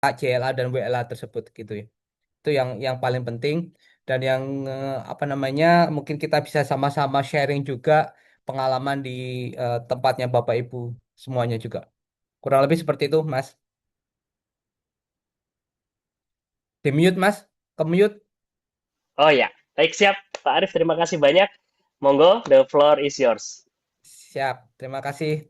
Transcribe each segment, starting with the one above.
CLA dan WLA tersebut gitu ya. Itu yang paling penting dan yang apa namanya mungkin kita bisa sama-sama sharing juga pengalaman di tempatnya Bapak Ibu semuanya juga. Kurang lebih seperti itu, Mas. Di mute, Mas. Ke mute. Oh ya, baik siap. Pak Arif, terima kasih banyak. Monggo, the floor is yours. Siap. Terima kasih.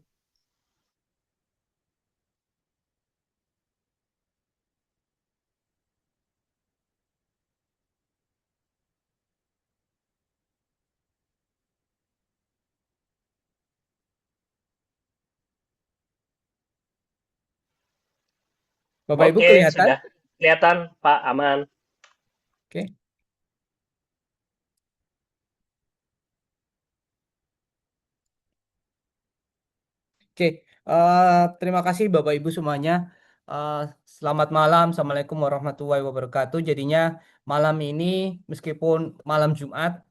Bapak Ibu Oke, kelihatan? sudah kelihatan, Pak Aman. Oke. Oke, terima kasih Bapak Ibu semuanya. Eh, Selamat malam, Assalamualaikum warahmatullahi wabarakatuh. Jadinya malam ini meskipun malam Jumat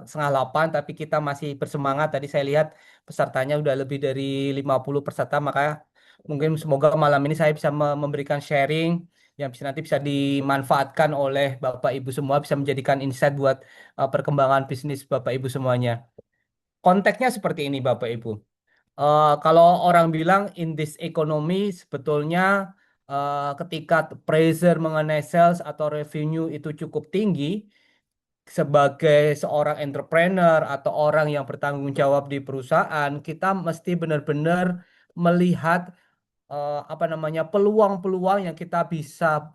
setengah 8, tapi kita masih bersemangat. Tadi saya lihat pesertanya udah lebih dari 50 peserta, maka mungkin semoga malam ini saya bisa memberikan sharing yang bisa nanti bisa dimanfaatkan oleh Bapak Ibu semua, bisa menjadikan insight buat perkembangan bisnis Bapak Ibu semuanya. Konteksnya seperti ini Bapak Ibu. Kalau orang bilang in this economy sebetulnya ketika pressure mengenai sales atau revenue itu cukup tinggi, sebagai seorang entrepreneur atau orang yang bertanggung jawab di perusahaan, kita mesti benar-benar melihat apa namanya peluang-peluang yang kita bisa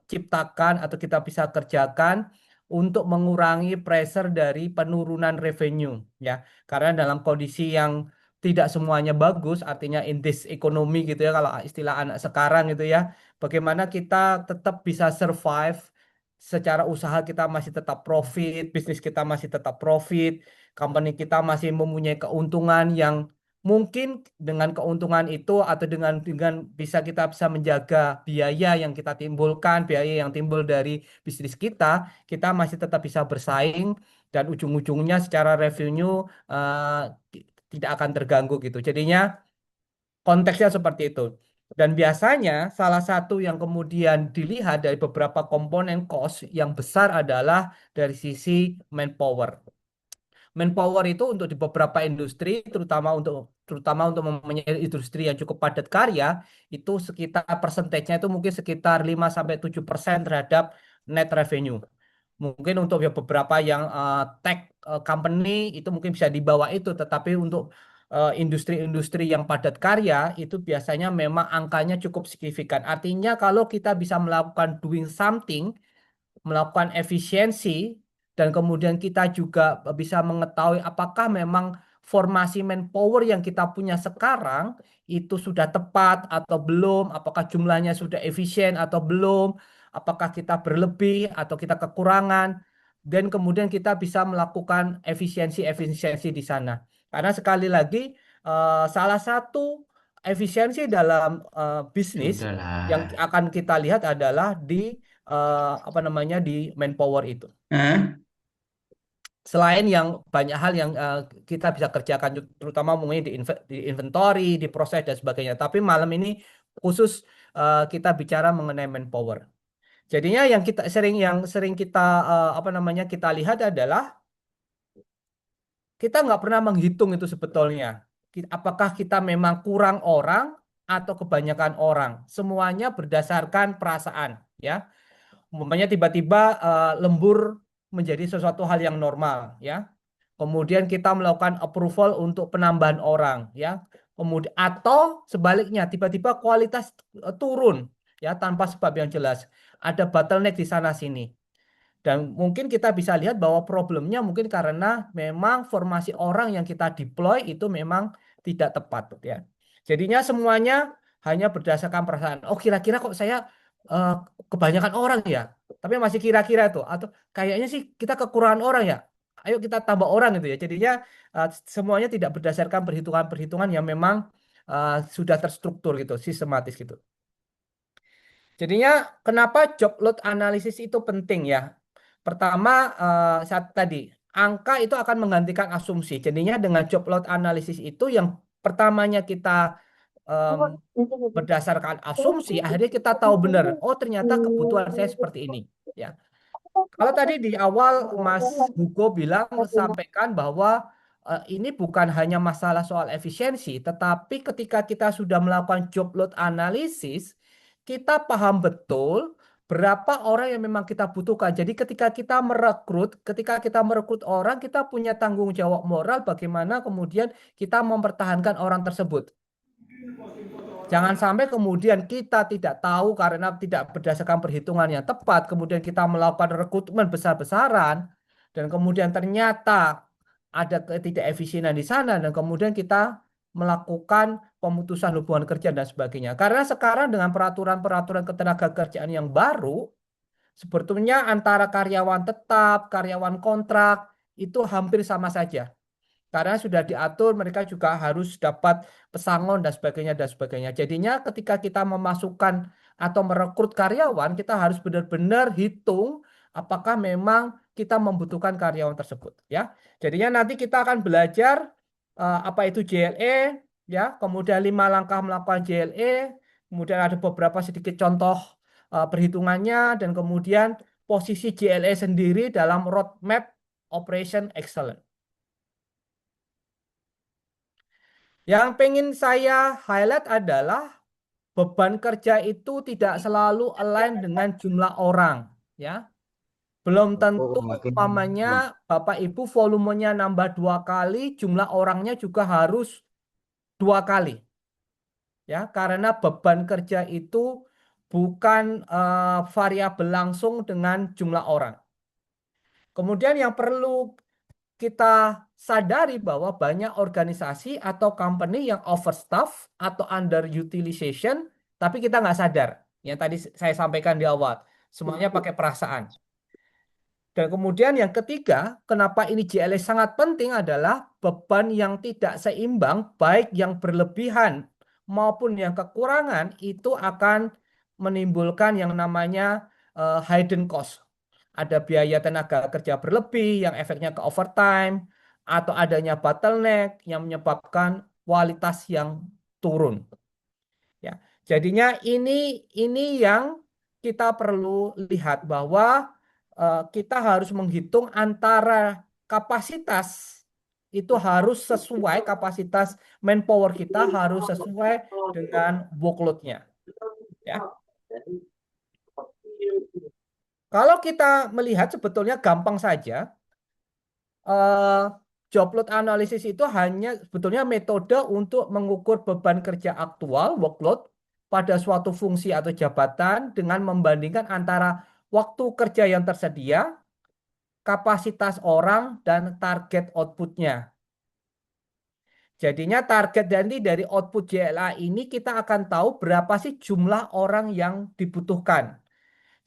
ciptakan atau kita bisa kerjakan untuk mengurangi pressure dari penurunan revenue ya. Karena dalam kondisi yang tidak semuanya bagus, artinya in this economy gitu ya kalau istilah anak sekarang gitu ya. Bagaimana kita tetap bisa survive secara usaha kita masih tetap profit, bisnis kita masih tetap profit, company kita masih mempunyai keuntungan yang mungkin dengan keuntungan itu atau dengan bisa menjaga biaya yang kita timbulkan, biaya yang timbul dari bisnis kita masih tetap bisa bersaing dan ujung-ujungnya secara revenue tidak akan terganggu gitu. Jadinya konteksnya seperti itu. Dan biasanya salah satu yang kemudian dilihat dari beberapa komponen cost yang besar adalah dari sisi manpower. Manpower itu untuk di beberapa industri, terutama untuk mempunyai industri yang cukup padat karya, itu sekitar persentasenya itu mungkin sekitar 5 sampai 7% terhadap net revenue. Mungkin untuk ya beberapa yang tech company itu mungkin bisa di bawah itu, tetapi untuk industri-industri yang padat karya itu biasanya memang angkanya cukup signifikan. Artinya kalau kita bisa melakukan doing something, melakukan efisiensi dan kemudian kita juga bisa mengetahui apakah memang formasi manpower yang kita punya sekarang itu sudah tepat atau belum, apakah jumlahnya sudah efisien atau belum, apakah kita berlebih atau kita kekurangan, dan kemudian kita bisa melakukan efisiensi-efisiensi di sana. Karena sekali lagi salah satu efisiensi dalam bisnis yang Sudahlah. akan kita lihat adalah di apa namanya di manpower itu. Hah? Selain yang banyak hal yang kita bisa kerjakan, terutama mungkin di inventory, di proses dan sebagainya. Tapi malam ini khusus kita bicara mengenai manpower. Jadinya yang sering kita apa namanya kita lihat adalah kita nggak pernah menghitung itu sebetulnya. Apakah kita memang kurang orang atau kebanyakan orang? Semuanya berdasarkan perasaan, ya. Umpamanya tiba-tiba lembur menjadi sesuatu hal yang normal, ya. Kemudian kita melakukan approval untuk penambahan orang, ya. Kemudian atau sebaliknya tiba-tiba kualitas turun, ya, tanpa sebab yang jelas. Ada bottleneck di sana sini. Dan mungkin kita bisa lihat bahwa problemnya mungkin karena memang formasi orang yang kita deploy itu memang tidak tepat, ya. Jadinya semuanya hanya berdasarkan perasaan. Oh, kira-kira kok saya eh, kebanyakan orang ya, tapi masih kira-kira itu atau kayaknya sih kita kekurangan orang ya. Ayo kita tambah orang gitu ya. Jadinya semuanya tidak berdasarkan perhitungan-perhitungan yang memang sudah terstruktur gitu, sistematis gitu. Jadinya kenapa job load analysis itu penting ya? Pertama, saat tadi angka itu akan menggantikan asumsi. Jadinya dengan job load analysis itu yang pertamanya kita em, berdasarkan asumsi, akhirnya kita tahu benar, oh ternyata kebutuhan saya seperti ini. Ya. Kalau tadi di awal Mas Hugo bilang sampaikan bahwa ini bukan hanya masalah soal efisiensi, tetapi ketika kita sudah melakukan job load analysis, kita paham betul berapa orang yang memang kita butuhkan. Jadi ketika kita merekrut orang, kita punya tanggung jawab moral bagaimana kemudian kita mempertahankan orang tersebut. Jangan sampai kemudian kita tidak tahu karena tidak berdasarkan perhitungan yang tepat, kemudian kita melakukan rekrutmen besar-besaran, dan kemudian ternyata ada ketidakefisienan di sana, dan kemudian kita melakukan pemutusan hubungan kerja dan sebagainya. Karena sekarang dengan peraturan-peraturan ketenagakerjaan yang baru, sebetulnya antara karyawan tetap, karyawan kontrak, itu hampir sama saja. Karena sudah diatur, mereka juga harus dapat pesangon dan sebagainya dan sebagainya. Jadinya ketika kita memasukkan atau merekrut karyawan, kita harus benar-benar hitung apakah memang kita membutuhkan karyawan tersebut, ya. Jadinya nanti kita akan belajar apa itu JLE, ya, kemudian 5 langkah melakukan JLE, kemudian ada beberapa sedikit contoh perhitungannya, dan kemudian posisi JLE sendiri dalam roadmap Operation Excellence. Yang pengen saya highlight adalah beban kerja itu tidak selalu align dengan jumlah orang, ya. Belum tentu umpamanya Bapak Ibu volumenya nambah 2 kali, jumlah orangnya juga harus 2 kali, ya. Karena beban kerja itu bukan variabel langsung dengan jumlah orang. Kemudian yang perlu kita sadari bahwa banyak organisasi atau company yang overstaff atau underutilization, tapi kita nggak sadar. Yang tadi saya sampaikan di awal, semuanya pakai perasaan. Dan kemudian yang ketiga, kenapa ini JLS sangat penting adalah beban yang tidak seimbang, baik yang berlebihan maupun yang kekurangan, itu akan menimbulkan yang namanya hidden cost. Ada biaya tenaga kerja berlebih yang efeknya ke overtime, atau adanya bottleneck yang menyebabkan kualitas yang turun. Ya, jadinya ini yang kita perlu lihat bahwa kita harus menghitung antara kapasitas itu harus sesuai, kapasitas manpower kita harus sesuai dengan workload-nya. Ya. Kalau kita melihat sebetulnya gampang saja, eh, job load analysis itu hanya sebetulnya metode untuk mengukur beban kerja aktual, workload, pada suatu fungsi atau jabatan dengan membandingkan antara waktu kerja yang tersedia, kapasitas orang, dan target outputnya. Jadinya target dari output JLA ini kita akan tahu berapa sih jumlah orang yang dibutuhkan.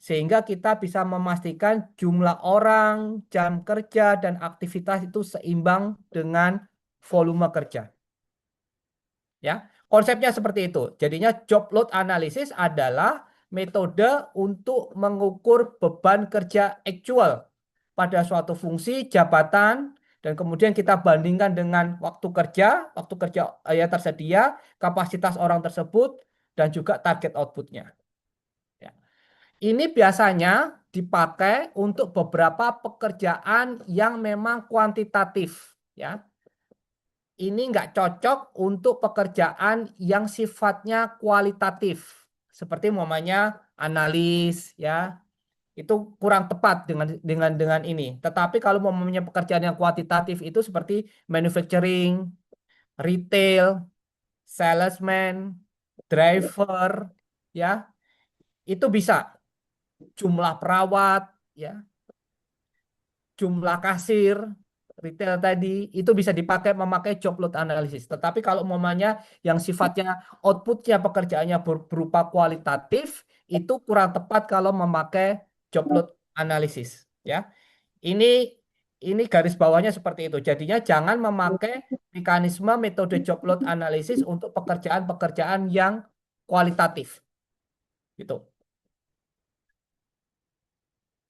Sehingga kita bisa memastikan jumlah orang, jam kerja, dan aktivitas itu seimbang dengan volume kerja. Ya, konsepnya seperti itu. Jadinya job load analysis adalah metode untuk mengukur beban kerja actual pada suatu fungsi, jabatan, dan kemudian kita bandingkan dengan waktu kerja yang tersedia, kapasitas orang tersebut, dan juga target outputnya. Ya. Ini biasanya dipakai untuk beberapa pekerjaan yang memang kuantitatif, ya. Ini nggak cocok untuk pekerjaan yang sifatnya kualitatif, seperti umpamanya analis, ya. Itu kurang tepat dengan ini. Tetapi kalau umpamanya pekerjaan yang kuantitatif itu seperti manufacturing, retail, salesman, driver, ya, itu bisa jumlah perawat, ya, jumlah kasir, retail tadi, itu bisa memakai job load analysis. Tetapi kalau umpamanya yang sifatnya outputnya pekerjaannya berupa kualitatif, itu kurang tepat kalau memakai job load analysis. Ya, ini ini garis bawahnya seperti itu. Jadinya jangan memakai mekanisme metode job load analysis untuk pekerjaan-pekerjaan yang kualitatif. Gitu.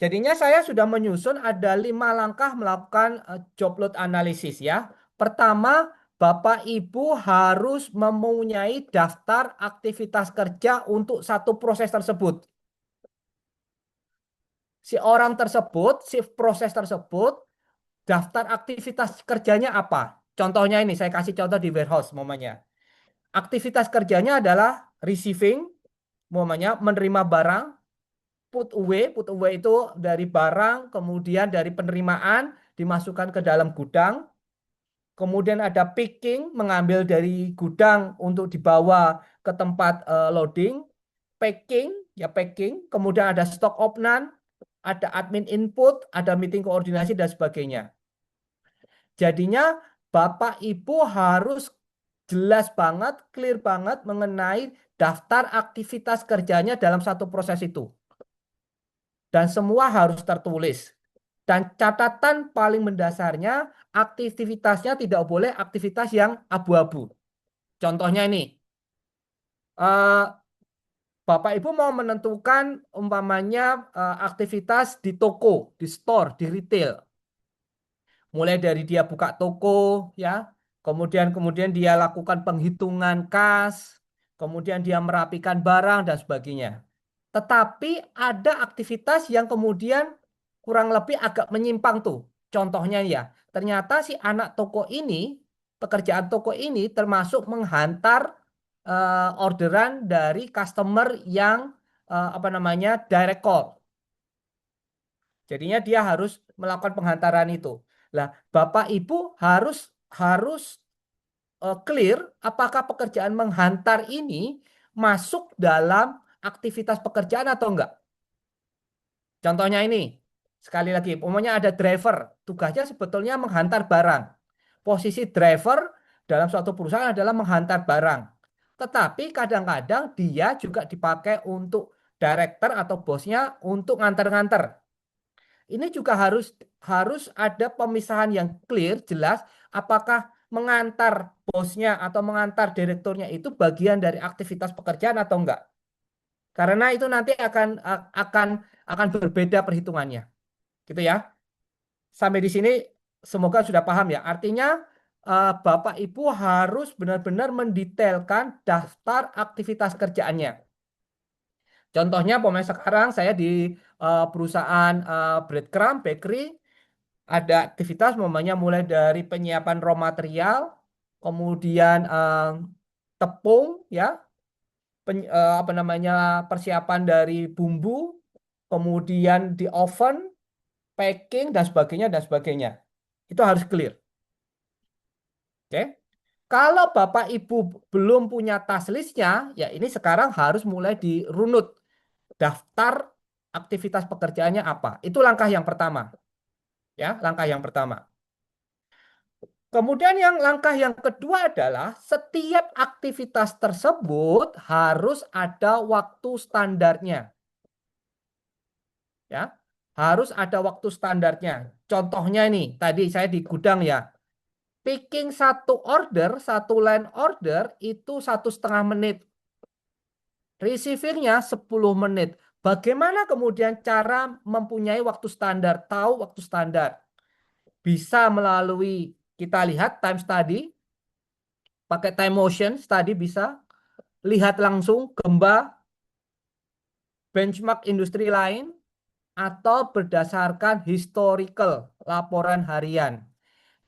Jadinya saya sudah menyusun ada 5 langkah melakukan job load analysis, ya. Pertama, Bapak Ibu harus mempunyai daftar aktivitas kerja untuk satu proses tersebut. Si orang tersebut, si proses tersebut, daftar aktivitas kerjanya apa? Contohnya ini, saya kasih contoh di warehouse, momennya. Aktivitas kerjanya adalah receiving, momennya menerima barang, put away itu dari barang, kemudian dari penerimaan dimasukkan ke dalam gudang, kemudian ada picking, mengambil dari gudang untuk dibawa ke tempat loading, packing, ya packing, kemudian ada stock opnan, ada admin input, ada meeting koordinasi dan sebagainya. Jadinya Bapak Ibu harus jelas banget, clear banget mengenai daftar aktivitas kerjanya dalam satu proses itu. Dan semua harus tertulis. Dan catatan paling mendasarnya, aktivitasnya tidak boleh aktivitas yang abu-abu. Contohnya ini, eh, Bapak Ibu mau menentukan umpamanya aktivitas di toko, di store, di retail. Mulai dari dia buka toko, ya, kemudian kemudian dia lakukan penghitungan kas, kemudian dia merapikan barang dan sebagainya. Tetapi ada aktivitas yang kemudian kurang lebih agak menyimpang tuh. Contohnya ya, ternyata si anak toko ini, pekerjaan toko ini termasuk menghantar orderan dari customer yang apa namanya direct call. Jadinya dia harus melakukan penghantaran itu. Lah, Bapak Ibu harus harus clear apakah pekerjaan menghantar ini masuk dalam aktivitas pekerjaan atau enggak. Contohnya ini, sekali lagi, umumnya ada driver, tugasnya sebetulnya menghantar barang. Posisi driver dalam suatu perusahaan adalah menghantar barang. Tetapi kadang-kadang dia juga dipakai untuk director atau bosnya untuk nganter-nganter. Ini juga harus harus ada pemisahan yang clear, jelas, apakah mengantar bosnya atau mengantar direkturnya itu bagian dari aktivitas pekerjaan atau enggak. Karena itu nanti akan berbeda perhitungannya. Gitu ya. Sampai di sini semoga sudah paham ya. Artinya Bapak Ibu harus benar-benar mendetailkan daftar aktivitas kerjaannya. Contohnya, pemain sekarang saya di perusahaan breadcrumb bakery ada aktivitas namanya mulai dari penyiapan raw material, kemudian tepung ya, apa namanya persiapan dari bumbu, kemudian di oven, packing dan sebagainya dan sebagainya. Itu harus clear. Oke. Kalau Bapak Ibu belum punya task listnya, ya ini sekarang harus mulai dirunut daftar aktivitas pekerjaannya apa. Itu langkah yang pertama. Ya, langkah yang pertama. Kemudian yang langkah yang kedua adalah setiap aktivitas tersebut harus ada waktu standarnya. Ya, harus ada waktu standarnya. Contohnya ini, tadi saya di gudang ya. Picking satu order, satu line order itu 1,5 menit. Receivingnya 10 menit. Bagaimana kemudian cara mempunyai waktu standar, tahu waktu standar? Bisa melalui kita lihat time study, pakai time motion study bisa, lihat langsung gemba, benchmark industri lain, atau berdasarkan historical, laporan harian.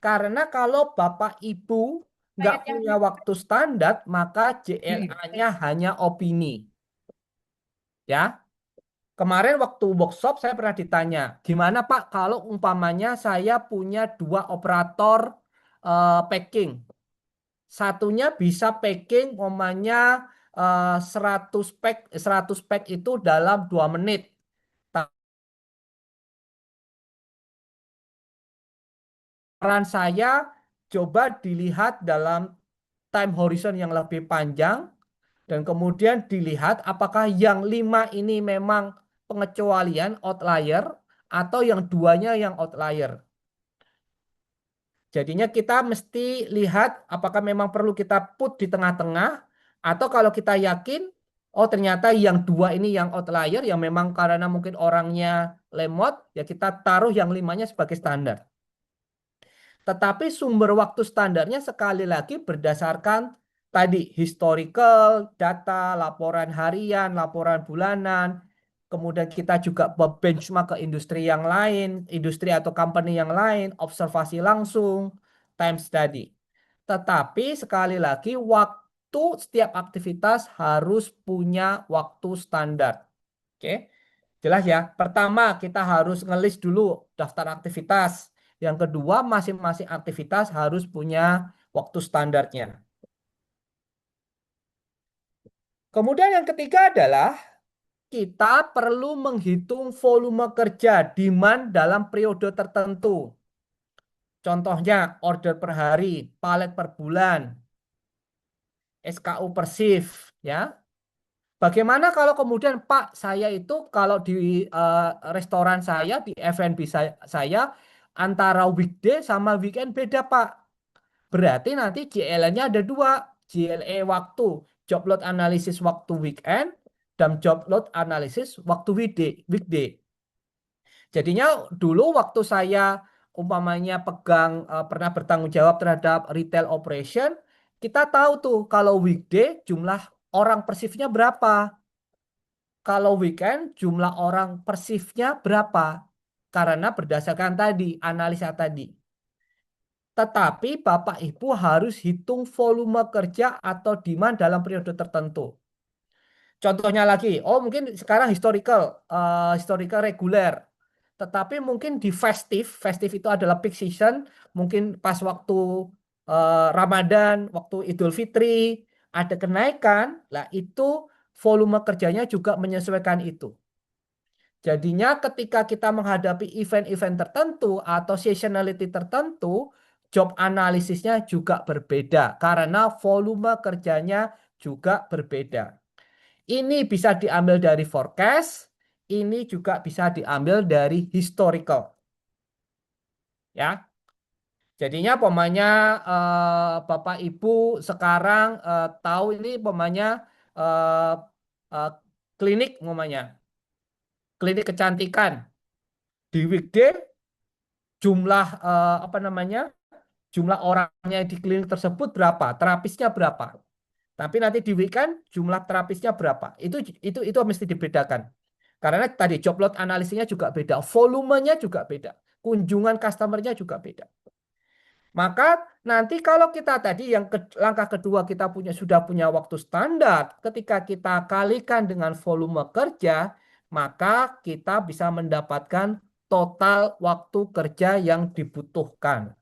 Karena kalau Bapak Ibu nggak punya waktu standar, maka JLA-nya hanya opini. Ya, kemarin waktu workshop saya pernah ditanya, gimana Pak kalau umpamanya saya punya dua operator packing. Satunya bisa packing umpamanya 100 pack, 100 pack itu dalam 2 menit. Saran saya coba dilihat dalam time horizon yang lebih panjang dan kemudian dilihat apakah yang 5 ini memang pengecualian outlier atau yang duanya yang outlier. Jadinya kita mesti lihat apakah memang perlu kita put di tengah-tengah atau kalau kita yakin oh ternyata yang dua ini yang outlier yang memang karena mungkin orangnya lemot ya kita taruh yang limanya sebagai standar. Tetapi sumber waktu standarnya sekali lagi berdasarkan tadi historical, data, laporan harian, laporan bulanan. Kemudian kita juga benchmark ke industri yang lain, industri atau company yang lain, observasi langsung, time study. Tetapi sekali lagi waktu setiap aktivitas harus punya waktu standar. Oke. Jelas ya. Pertama, kita harus ngelis dulu daftar aktivitas. Yang kedua, masing-masing aktivitas harus punya waktu standarnya. Kemudian yang ketiga adalah kita perlu menghitung volume kerja demand dalam periode tertentu. Contohnya, order per hari, palet per bulan, SKU per shift, ya. Bagaimana kalau kemudian Pak, saya itu kalau di restoran saya, di F&B saya, antara weekday sama weekend beda Pak. Berarti nanti JLN-nya ada dua. JLE waktu, job load analysis waktu weekend, dan job load analysis waktu weekday. Jadinya dulu waktu saya umpamanya pernah bertanggung jawab terhadap retail operation, kita tahu tuh kalau weekday jumlah orang per shift-nya berapa. Kalau weekend jumlah orang per shift-nya berapa? Karena berdasarkan tadi, analisa tadi. Tetapi Bapak Ibu harus hitung volume kerja atau demand dalam periode tertentu. Contohnya lagi, oh mungkin sekarang historical reguler. Tetapi mungkin di festif itu adalah peak season, mungkin pas waktu Ramadan, waktu Idul Fitri, ada kenaikan, lah itu volume kerjanya juga menyesuaikan itu. Jadinya ketika kita menghadapi event-event tertentu atau seasonality tertentu, job analisisnya juga berbeda karena volume kerjanya juga berbeda. Ini bisa diambil dari forecast, ini juga bisa diambil dari historical, ya. Jadinya pemanya Bapak Ibu sekarang tahu ini pemanya eh, eh, klinik pemanya, klinik kecantikan di weekday jumlah apa namanya jumlah orangnya di klinik tersebut berapa, terapisnya berapa. Tapi nanti di weekend jumlah terapisnya berapa. Itu mesti dibedakan. Karena tadi job load analisisnya juga beda, volumenya juga beda, kunjungan customernya juga beda. Maka nanti kalau kita tadi langkah kedua kita sudah punya waktu standar, ketika kita kalikan dengan volume kerja, maka kita bisa mendapatkan total waktu kerja yang dibutuhkan.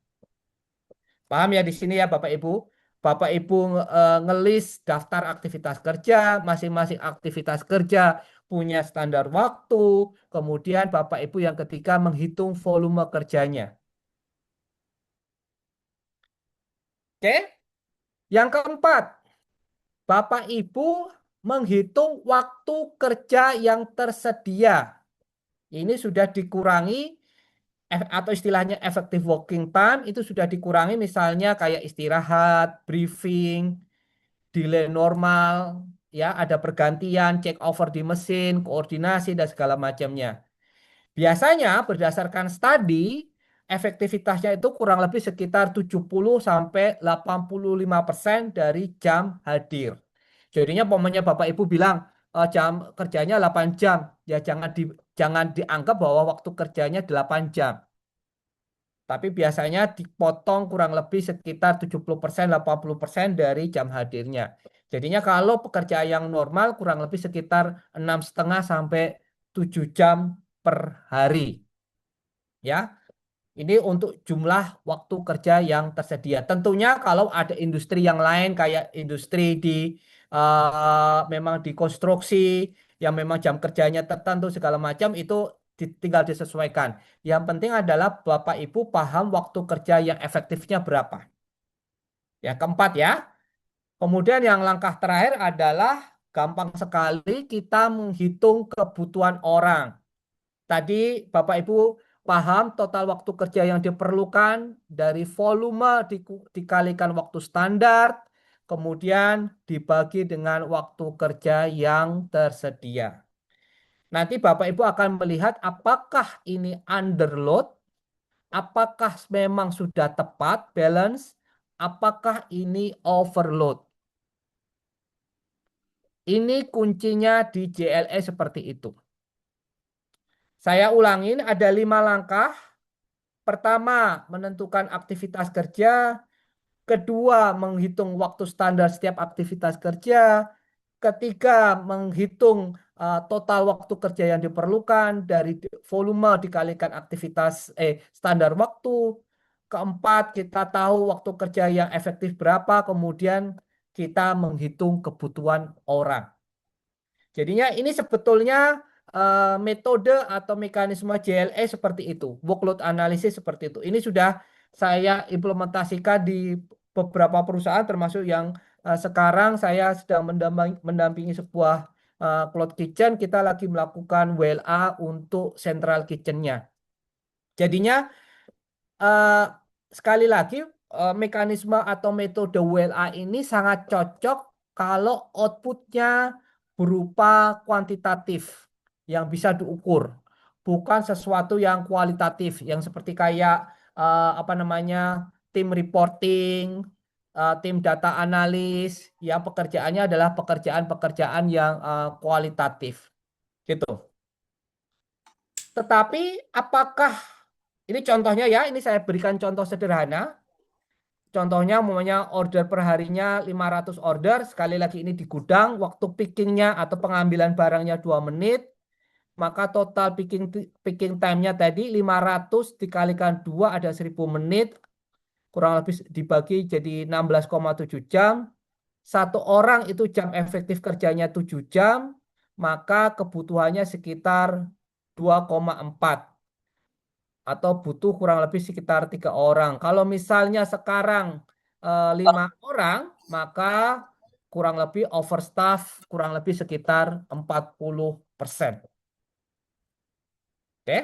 Paham ya di sini ya Bapak Ibu? Bapak Ibu ngelis daftar aktivitas kerja, masing-masing aktivitas kerja punya standar waktu, kemudian Bapak Ibu yang ketiga menghitung volume kerjanya. Oke? Yang keempat, Bapak Ibu menghitung waktu kerja yang tersedia. Ini sudah dikurangi atau istilahnya effective working time itu sudah dikurangi misalnya kayak istirahat, briefing, delay normal, ya ada pergantian, check over di mesin, koordinasi dan segala macamnya. Biasanya berdasarkan studi, efektivitasnya itu kurang lebih sekitar 70 sampai 85% dari jam hadir. Jadinya pomenya Bapak Ibu bilang jam kerjanya 8 jam, ya jangan dianggap bahwa waktu kerjanya 8 jam. Tapi biasanya dipotong kurang lebih sekitar 70%, 80% dari jam hadirnya. Jadinya kalau pekerja yang normal kurang lebih sekitar 6,5 sampai 7 jam per hari. Ya, ini untuk jumlah waktu kerja yang tersedia. Tentunya kalau ada industri yang lain kayak industri memang di konstruksi yang memang jam kerjanya tertentu segala macam itu tinggal disesuaikan. Yang penting adalah Bapak Ibu paham waktu kerja yang efektifnya berapa. Yang keempat ya. Kemudian yang langkah terakhir adalah gampang sekali kita menghitung kebutuhan orang. Tadi Bapak Ibu paham total waktu kerja yang diperlukan dari volume dikalikan waktu standar, kemudian dibagi dengan waktu kerja yang tersedia. Nanti Bapak Ibu akan melihat apakah ini underload apakah memang sudah tepat balance, apakah ini overload. Ini kuncinya di JLE seperti itu. Saya ulangin, ada 5 langkah. Pertama, menentukan aktivitas kerja. Kedua, menghitung waktu standar setiap aktivitas kerja. Ketiga, menghitung total waktu kerja yang diperlukan dari volume dikalikan aktivitas standar waktu. Keempat, kita tahu waktu kerja yang efektif berapa, kemudian kita menghitung kebutuhan orang. Jadinya ini sebetulnya metode atau mekanisme JLE seperti itu, workload analysis seperti itu. Ini sudah saya implementasikan di beberapa perusahaan, termasuk yang sekarang saya sedang mendampingi sebuah cloud kitchen. Kita lagi melakukan WLA untuk central kitchennya. Jadinya eh, sekali lagi mekanisme atau metode WLA ini sangat cocok kalau outputnya berupa kuantitatif yang bisa diukur, bukan sesuatu yang kualitatif yang seperti kayak apa namanya tim reporting, tim data analis, yang pekerjaannya adalah pekerjaan-pekerjaan yang kualitatif, gitu. Tetapi apakah ini contohnya ya, ini saya berikan contoh sederhana. Contohnya umpamanya order per harinya 500 order, sekali lagi ini di gudang, waktu pickingnya atau pengambilan barangnya 2 menit, maka total picking time-nya tadi 500 dikalikan 2 ada 1000 menit, kurang lebih dibagi jadi 16,7 jam. Satu orang itu jam efektif kerjanya 7 jam, maka kebutuhannya sekitar 2,4 atau butuh kurang lebih sekitar 3 orang. Kalau misalnya sekarang 5 orang, maka kurang lebih overstaff kurang lebih sekitar 40%. Oke?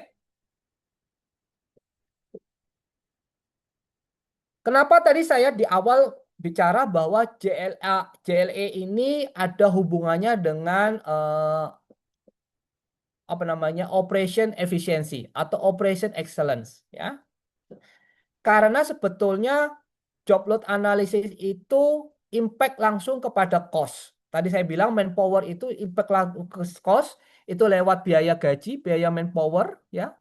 Kenapa tadi saya di awal bicara bahwa JLE ini ada hubungannya dengan apa namanya operation efficiency atau operation excellence, ya? Karena sebetulnya job load analysis itu impact langsung kepada cost. Tadi saya bilang manpower itu impact langsung ke cost itu lewat biaya gaji, biaya manpower, ya.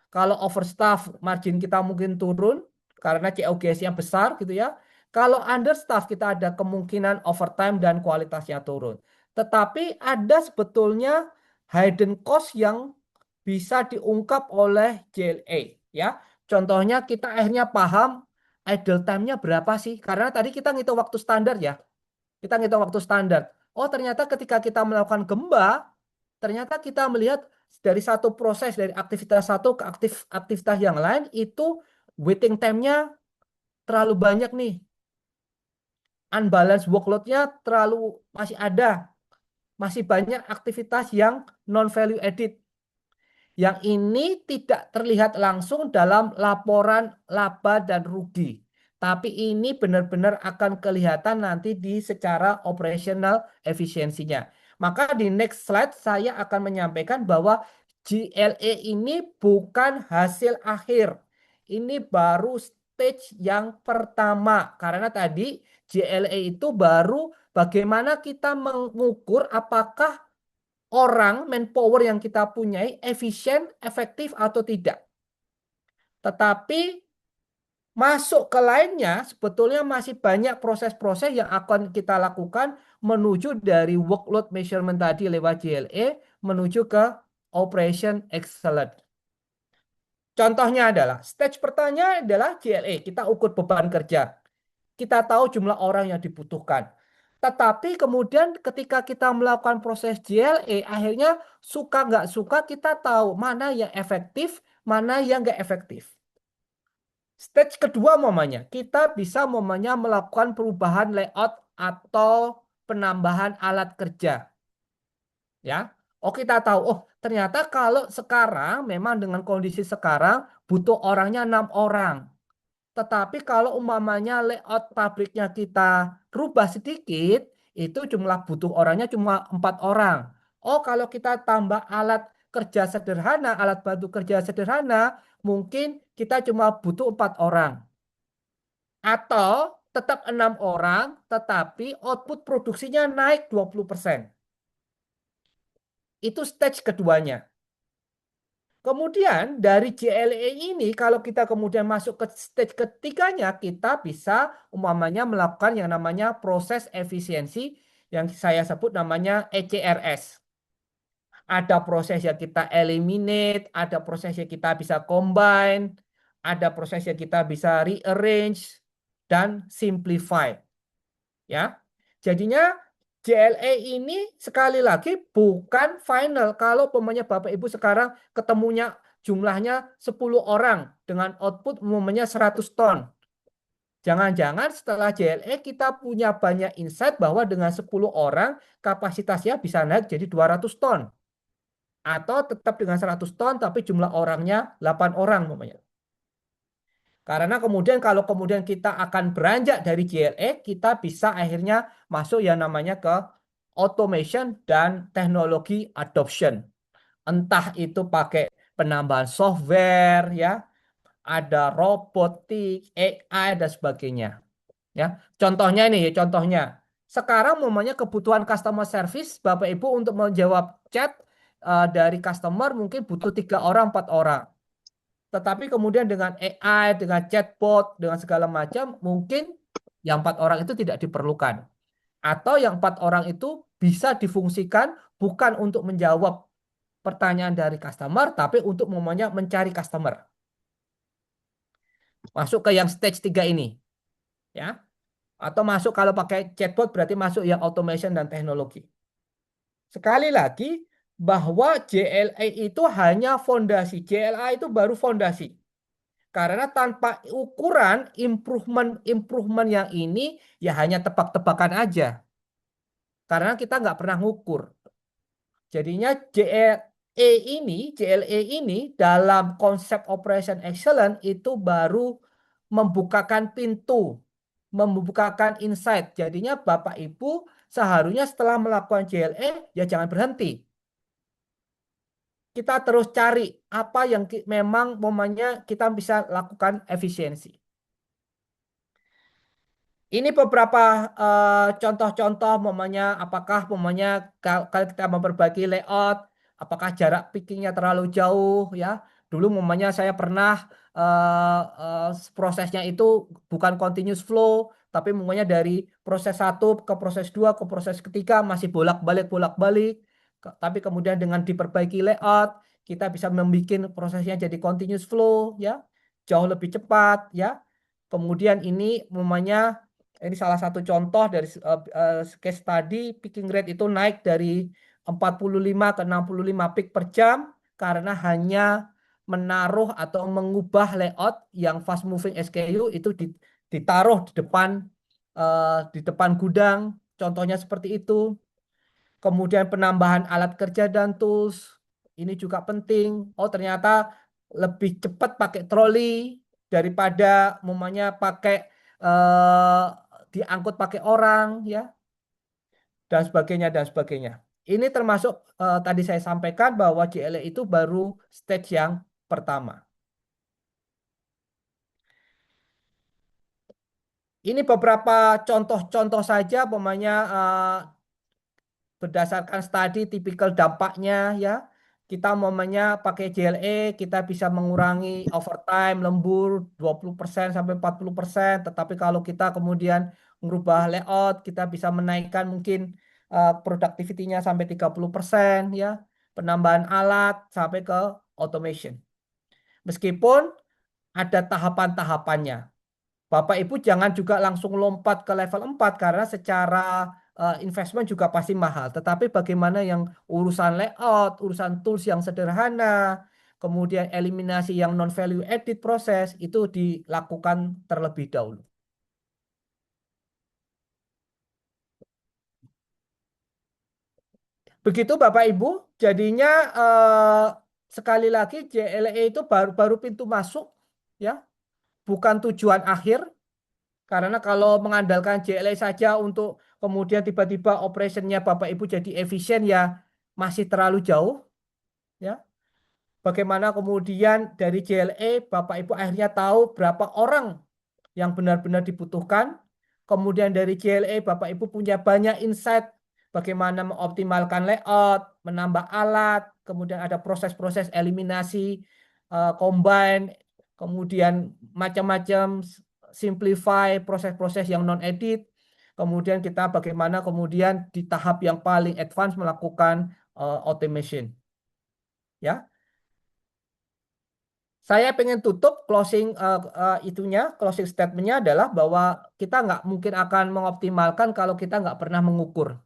Kalau overstaff, margin kita mungkin turun karena COGS-nya besar gitu ya. Kalau understaff, kita ada kemungkinan overtime dan kualitasnya turun. Tetapi ada sebetulnya hidden cost yang bisa diungkap oleh JLA, ya. Contohnya kita akhirnya paham idle time-nya berapa sih? Karena tadi kita ngitung waktu standar ya. Kita ngitung waktu standar. Oh, ternyata ketika kita melakukan gemba, ternyata kita melihat dari satu proses dari aktivitas satu ke aktivitas yang lain itu waiting time-nya terlalu banyak nih. Unbalance workload-nya terlalu masih ada. Masih banyak aktivitas yang non value added. Yang ini tidak terlihat langsung dalam laporan laba dan rugi. Tapi ini benar-benar akan kelihatan nanti di secara operational efisiensinya. Maka di next slide saya akan menyampaikan bahwa GLE ini bukan hasil akhir. Ini baru stage yang pertama. Karena tadi GLE itu baru bagaimana kita mengukur apakah orang manpower yang kita punyai efisien, efektif atau tidak. Tetapi masuk ke lainnya sebetulnya masih banyak proses-proses yang akan kita lakukan menuju dari workload measurement tadi lewat JLE menuju ke operation excellence. Contohnya adalah stage pertama adalah JLE, kita ukur beban kerja. Kita tahu jumlah orang yang dibutuhkan. Tetapi kemudian ketika kita melakukan proses JLE, akhirnya suka nggak suka kita tahu mana yang efektif, mana yang nggak efektif. Stage kedua momanya, kita bisa momanya melakukan perubahan layout atau penambahan alat kerja. Ya, oh kita tahu, oh ternyata kalau sekarang memang dengan kondisi sekarang butuh orangnya 6 orang. Tetapi kalau umpamanya layout pabriknya kita rubah sedikit, itu jumlah butuh orangnya cuma 4 orang. Oh, kalau kita tambah alat kerja sederhana, alat bantu kerja sederhana, mungkin kita cuma butuh 4 orang. Atau tetap 6 orang, tetapi output produksinya naik 20%. Itu stage keduanya. Kemudian dari JLE ini, kalau kita kemudian masuk ke stage ketiganya, kita bisa umpamanya melakukan yang namanya proses efisiensi, yang saya sebut namanya ECRS. Ada proses yang kita eliminate, ada proses yang kita bisa combine, ada proses yang kita bisa rearrange, dan simplify. Ya, jadinya JLE ini sekali lagi bukan final. Kalau pemainnya Bapak Ibu sekarang ketemunya jumlahnya 10 orang dengan output umumnya 100 ton. Jangan-jangan setelah JLE kita punya banyak insight bahwa dengan 10 orang kapasitasnya bisa naik jadi 200 ton. Atau tetap dengan 100 ton tapi jumlah orangnya 8 orang umpamanya. Karena kemudian kalau kemudian kita akan beranjak dari JLE, kita bisa akhirnya masuk yang namanya ke automation dan teknologi adoption. Entah itu pakai penambahan software, ya, ada robotik, AI dan sebagainya. Ya, contohnya ini ya, contohnya. Sekarang namanya kebutuhan customer service, Bapak Ibu untuk menjawab chat dari customer mungkin butuh 3 orang, 4 orang. Tetapi kemudian dengan AI, dengan chatbot, dengan segala macam, mungkin yang 4 orang itu tidak diperlukan. Atau yang 4 orang itu bisa difungsikan bukan untuk menjawab pertanyaan dari customer, tapi untuk momennya mencari customer. Masuk ke yang stage 3 ini. Ya. Atau masuk kalau pakai chatbot berarti masuk yang automation dan teknologi. Sekali lagi, bahwa JLA itu hanya fondasi. JLA itu baru fondasi. Karena tanpa ukuran improvement yang ini ya hanya tebak-tebakan aja. Karena kita nggak pernah ngukur. Jadinya JLE ini dalam konsep Operation Excellence itu baru membukakan pintu, membukakan insight. Jadinya Bapak Ibu seharusnya setelah melakukan JLE ya jangan berhenti. Kita terus cari apa yang memang momennya kita bisa lakukan efisiensi. Ini beberapa contoh-contoh momennya apakah momennya kalau kita memperbaiki layout, apakah jarak pickingnya terlalu jauh ya. Dulu momennya saya pernah prosesnya itu bukan continuous flow, tapi momennya dari proses 1 ke proses 2 ke proses ketiga masih bolak-balik. Tapi kemudian dengan diperbaiki layout, kita bisa membuat prosesnya jadi continuous flow ya, jauh lebih cepat ya. Kemudian ini momennya ini salah satu contoh dari case study picking rate itu naik dari 45 ke 65 pick per jam karena hanya menaruh atau mengubah layout yang fast moving SKU itu ditaruh di depan gudang. Contohnya seperti itu. Kemudian penambahan alat kerja dan tools. Ini juga penting. Oh, ternyata lebih cepat pakai troli daripada umumnya pakai eh, diangkut pakai orang ya dan sebagainya dan sebagainya. Ini termasuk tadi saya sampaikan bahwa JLE itu baru stage yang pertama. Ini beberapa contoh-contoh saja pemainnya berdasarkan studi tipikal dampaknya ya. Kita momennya pakai JLE, kita bisa mengurangi overtime lembur 20% sampai 40%, tetapi kalau kita kemudian merubah layout, kita bisa menaikkan mungkin productivity-nya sampai 30% ya. Penambahan alat sampai ke automation. Meskipun ada tahapan-tahapannya. Bapak Ibu jangan juga langsung lompat ke level 4 karena secara investment juga pasti mahal. Tetapi bagaimana yang urusan layout, urusan tools yang sederhana, kemudian eliminasi yang non value added proses itu dilakukan terlebih dahulu. Begitu Bapak Ibu, jadinya sekali lagi JLE itu baru baru pintu masuk ya, bukan tujuan akhir. Karena kalau mengandalkan JLE saja untuk kemudian tiba-tiba operationnya Bapak Ibu jadi efisien ya masih terlalu jauh. ya. Bagaimana kemudian dari JLE Bapak Ibu akhirnya tahu berapa orang yang benar-benar dibutuhkan. Kemudian dari JLE Bapak Ibu punya banyak insight bagaimana mengoptimalkan layout, menambah alat, kemudian ada proses-proses eliminasi, combine, kemudian macam-macam simplify proses-proses yang non-edit. Kemudian kita bagaimana kemudian di tahap yang paling advance melakukan automation, ya. Saya pengen tutup closing itunya, closing statementnya adalah bahwa kita nggak mungkin akan mengoptimalkan kalau kita nggak pernah mengukur.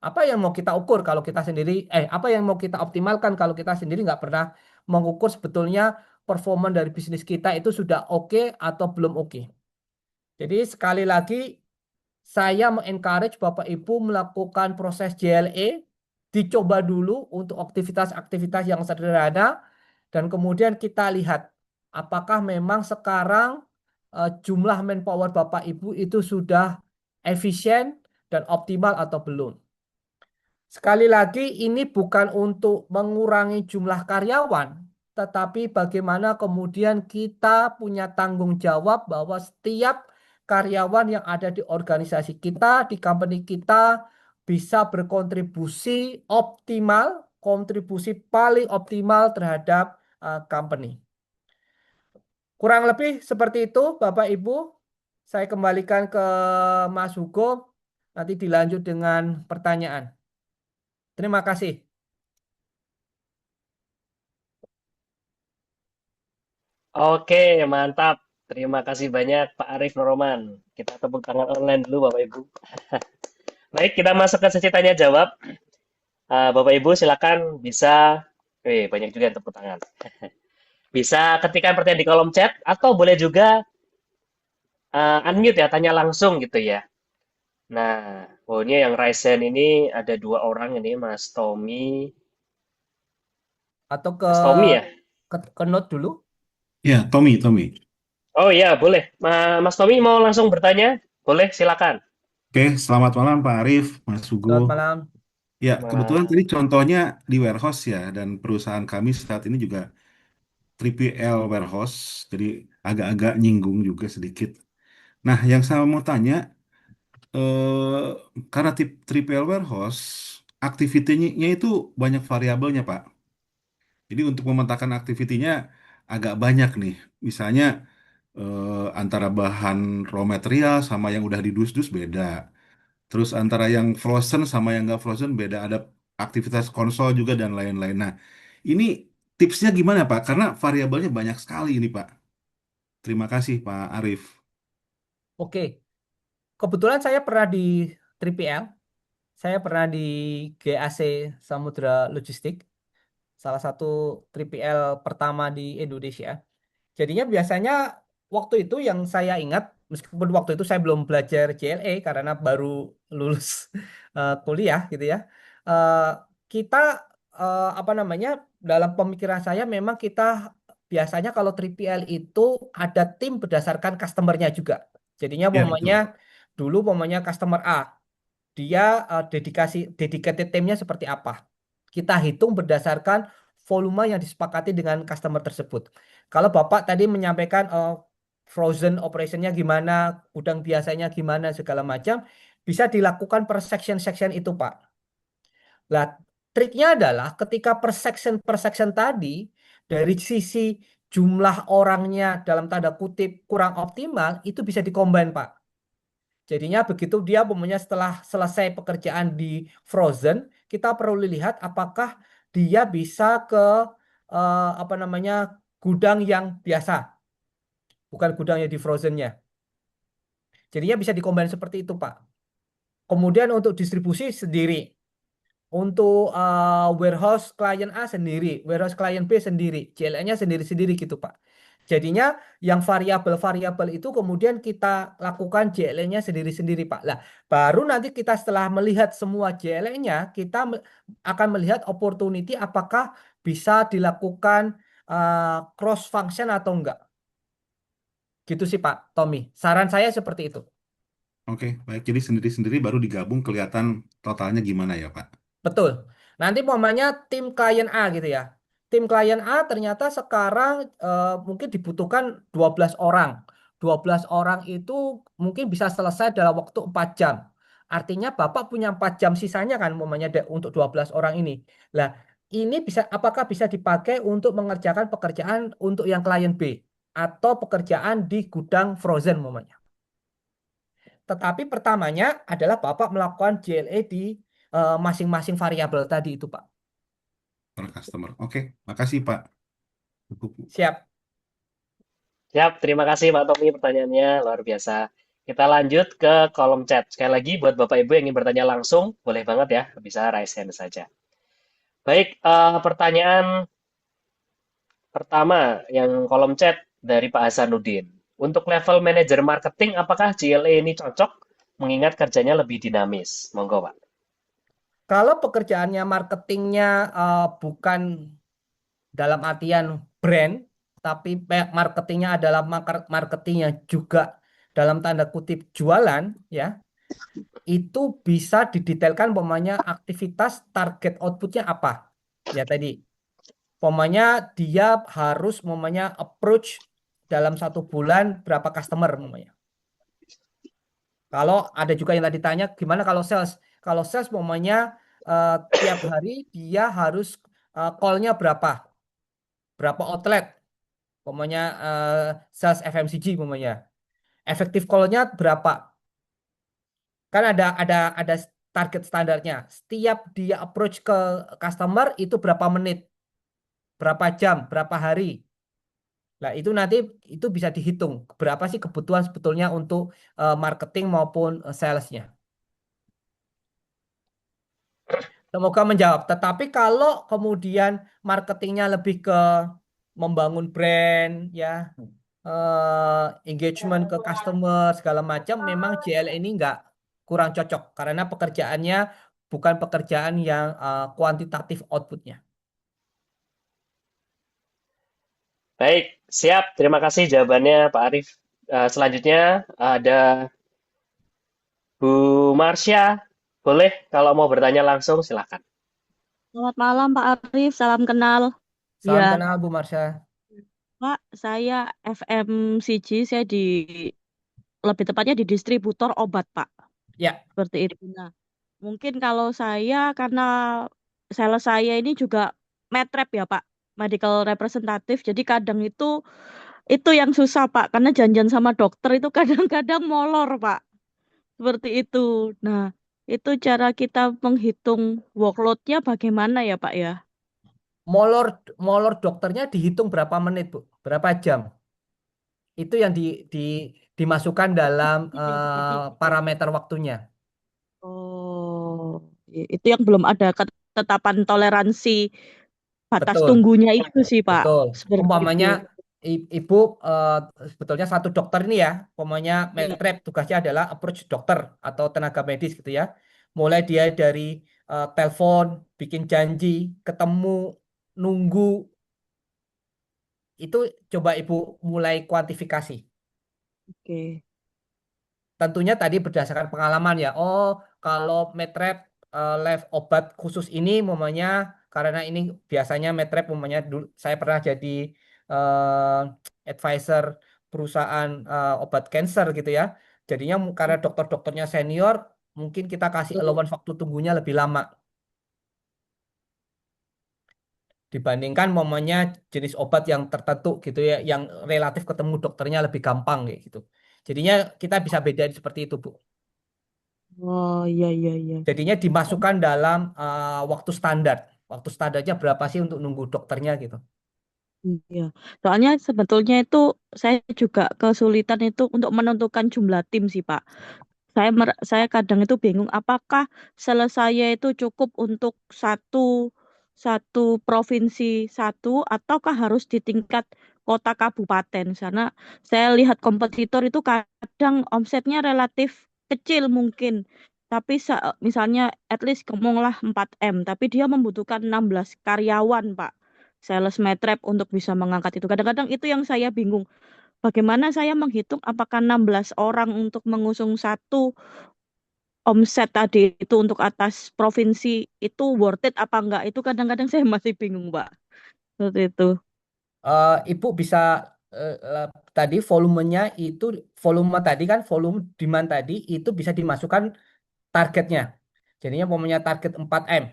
Apa yang mau kita ukur kalau kita sendiri, apa yang mau kita optimalkan kalau kita sendiri nggak pernah mengukur sebetulnya performa dari bisnis kita itu sudah oke atau belum oke. Jadi sekali lagi saya mengencourage Bapak Ibu melakukan proses JLE, dicoba dulu untuk aktivitas-aktivitas yang sederhana, dan kemudian kita lihat apakah memang sekarang jumlah manpower Bapak Ibu itu sudah efisien dan optimal atau belum. Sekali lagi, ini bukan untuk mengurangi jumlah karyawan, tetapi bagaimana kemudian kita punya tanggung jawab bahwa setiap karyawan yang ada di organisasi kita, di company kita, bisa berkontribusi optimal, kontribusi paling optimal terhadap company. Kurang lebih seperti itu, Bapak Ibu. Saya kembalikan ke Mas Hugo, nanti dilanjut dengan pertanyaan. Terima kasih. Oke, mantap. Terima kasih banyak Pak Arif Noroman. Kita tepuk tangan online dulu Bapak Ibu. Baik, kita masuk ke sesi tanya jawab. Bapak Ibu silakan bisa, banyak juga yang tepuk tangan. Bisa ketikkan pertanyaan di kolom chat atau boleh juga unmute ya, tanya langsung gitu ya. Nah, oh ini yang raise hand ini ada dua orang ini, Atau Mas Tommy ya. ke note dulu. Ya, Tommy, Tommy. Oh iya, boleh. Mas Tommy mau langsung bertanya? Boleh, silakan. Oke, selamat malam Pak Arif, Mas Hugo. Selamat malam. Ya, kebetulan tadi Malam. contohnya di warehouse ya, dan perusahaan kami saat ini juga 3PL warehouse, jadi agak-agak nyinggung juga sedikit. Nah, yang saya mau tanya, karena 3PL warehouse, aktivitinya itu banyak variabelnya, Pak. Jadi untuk memetakan aktivitinya agak banyak nih. Misalnya antara bahan raw material sama yang udah didus-dus beda. Terus antara yang frozen sama yang nggak frozen beda. Ada aktivitas konsol juga dan lain-lain. Nah, ini tipsnya gimana Pak? Karena variabelnya banyak sekali ini Pak. Terima kasih Pak Arif. Oke, kebetulan saya pernah di 3PL, saya pernah di GAC Samudra Logistik, salah satu 3PL pertama di Indonesia. Jadinya biasanya waktu itu yang saya ingat, meskipun waktu itu saya belum belajar JLE karena baru lulus kuliah gitu ya. eh, kita apa namanya, dalam pemikiran saya memang kita biasanya kalau 3PL itu ada tim berdasarkan customernya juga. Jadinya Ya, umpamanya betul. dulu umpamanya customer A, dia dedicated timnya seperti apa. Kita hitung berdasarkan volume yang disepakati dengan customer tersebut. Kalau Bapak tadi menyampaikan frozen operationnya gimana, gudang biasanya gimana, segala macam, bisa dilakukan per section-section itu, Pak. Lah, triknya adalah ketika per section tadi, dari sisi jumlah orangnya dalam tanda kutip kurang optimal, itu bisa dikombin, Pak. Jadinya begitu dia umpamanya setelah selesai pekerjaan di frozen, kita perlu lihat apakah dia bisa ke apa namanya, gudang yang biasa, bukan gudang yang di frozennya. Jadinya bisa dikombin seperti itu, Pak. Kemudian untuk distribusi sendiri, untuk warehouse klien A sendiri, warehouse klien B sendiri, JLN-nya sendiri-sendiri gitu, Pak. Jadinya yang variabel-variabel itu kemudian kita lakukan JLN-nya sendiri-sendiri, Pak. Lah, baru nanti kita setelah melihat semua JLN-nya, kita akan melihat opportunity apakah bisa dilakukan cross function atau enggak. Gitu sih, Pak Tommy. Saran saya seperti itu. Oke, baik. Jadi sendiri-sendiri baru digabung kelihatan totalnya gimana ya Pak? Betul. Nanti umpamanya tim klien A gitu ya. Tim klien A ternyata sekarang mungkin dibutuhkan 12 orang. 12 orang itu mungkin bisa selesai dalam waktu 4 jam. Artinya Bapak punya 4 jam sisanya kan umpamanya untuk 12 orang ini. Lah, ini bisa apakah bisa dipakai untuk mengerjakan pekerjaan untuk yang klien B atau pekerjaan di gudang frozen umpamanya. Tetapi pertamanya adalah Bapak melakukan JLE di masing-masing variabel tadi itu, Pak. Per customer. Oke, makasih Pak. Cukup. Siap. Siap, terima kasih Pak Tommy pertanyaannya, luar biasa. Kita lanjut ke kolom chat. Sekali lagi buat Bapak Ibu yang ingin bertanya langsung, boleh banget ya, bisa raise hand saja. Baik, pertanyaan pertama yang kolom chat dari Pak Hasanuddin. Untuk level manajer marketing, apakah GLA ini cocok mengingat kerjanya lebih dinamis? Monggo Pak. Kalau pekerjaannya marketingnya bukan dalam artian brand, tapi marketingnya adalah marketingnya juga dalam tanda kutip jualan, ya, itu bisa didetailkan pokoknya aktivitas target outputnya apa. Ya tadi, pokoknya dia harus pokoknya approach dalam 1 bulan berapa customer pokoknya. Kalau ada juga yang tadi tanya gimana kalau sales? Kalau sales pokoknya eh, tiap hari dia harus call-nya berapa outlet, pokoknya sales FMCG pokoknya. Efektif call-nya berapa? Kan ada target standarnya. Setiap dia approach ke customer itu berapa menit, berapa jam, berapa hari. Nah, itu nanti itu bisa dihitung berapa sih kebutuhan sebetulnya untuk marketing maupun salesnya. Semoga menjawab. Tetapi kalau kemudian marketingnya lebih ke membangun brand, ya, engagement ke customer segala macam, memang JL ini nggak kurang cocok karena pekerjaannya bukan pekerjaan yang kuantitatif outputnya. Baik, siap. Terima kasih jawabannya Pak Arif. Selanjutnya ada Bu Marsha. Boleh kalau mau bertanya langsung silakan. Selamat malam Pak Arif, salam kenal. Salam Ya, kenal Bu Marsha. Pak, saya FMCG, saya lebih tepatnya di distributor obat, Pak. Ya, Seperti itu. Nah, mungkin kalau saya karena sales saya ini juga metrep ya, Pak, medical representative. Jadi kadang itu yang susah, Pak, karena janjian sama dokter itu kadang-kadang molor, Pak. Seperti itu. Nah, itu cara kita menghitung workload-nya bagaimana ya, Pak ya? molor molor dokternya dihitung berapa menit, Bu? Berapa jam? Itu yang dimasukkan dalam parameter waktunya. Oh, itu yang belum ada ketetapan toleransi batas Betul. tunggunya itu sih, Pak. Betul. Seperti itu. Umpamanya ibu sebetulnya satu dokter ini ya, umpamanya Iya. medrep tugasnya adalah approach dokter atau tenaga medis gitu ya. Mulai dia dari telepon, bikin janji, ketemu, nunggu, itu coba ibu mulai kuantifikasi. Oke. Tentunya tadi berdasarkan pengalaman ya. Oh, kalau Medrep live obat khusus ini umpamanya karena ini biasanya Medrep umpamanya dulu saya pernah jadi advisor perusahaan obat cancer gitu ya. Jadinya karena dokter-dokternya senior, mungkin kita kasih allowance waktu tunggunya lebih lama dibandingkan umpamanya jenis obat yang tertentu gitu ya, yang relatif ketemu dokternya lebih gampang kayak gitu. Jadinya kita bisa bedain seperti itu, Bu. Oh, iya, iya, iya. Jadinya dimasukkan dalam waktu standar. Waktu standarnya berapa sih untuk nunggu dokternya gitu. Iya. Soalnya sebetulnya itu saya juga kesulitan itu untuk menentukan jumlah tim sih, Pak. Saya kadang itu bingung apakah saya itu cukup untuk satu satu provinsi satu ataukah harus di tingkat kota kabupaten karena saya lihat kompetitor itu kadang omsetnya relatif kecil mungkin tapi misalnya at least ngomonglah 4M tapi dia membutuhkan 16 karyawan Pak sales metrep untuk bisa mengangkat itu kadang-kadang itu yang saya bingung bagaimana saya menghitung apakah 16 orang untuk mengusung satu omset tadi itu untuk atas provinsi itu worth it apa enggak? Itu kadang-kadang saya masih bingung, Mbak. Seperti itu. Ibu bisa tadi volumenya itu volume tadi kan volume demand tadi itu bisa dimasukkan targetnya. Jadinya umpamanya target 4M.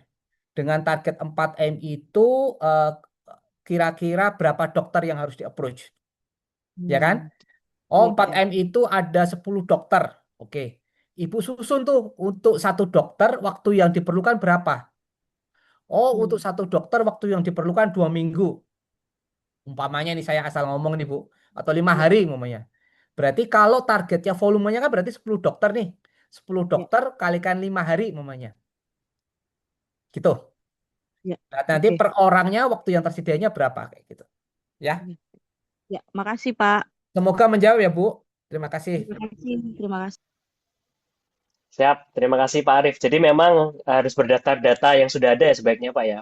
Dengan target 4M itu eh, kira-kira berapa dokter yang harus di-approach, ya kan? Hmm, Oh, iya, iya. 4M itu ada 10 dokter. Oke. Ibu susun tuh untuk satu dokter waktu yang diperlukan berapa? Oh, untuk Hmm, satu dokter waktu yang diperlukan 2 minggu. Umpamanya nih saya asal ngomong nih Bu. Atau lima iya, hari umpamanya. Berarti kalau targetnya volumenya kan berarti 10 dokter nih. 10 iya, dokter kalikan 5 hari umpamanya. Gitu. iya. Nah, nanti Oke. per orangnya waktu yang tersedianya berapa kayak gitu. Ya. Iya. Ya, makasih, Pak. Semoga menjawab ya Bu. Terima kasih. Terima kasih. Terima kasih. Siap, terima kasih Pak Arif. Jadi memang harus berdasar data yang sudah ada ya sebaiknya Pak ya.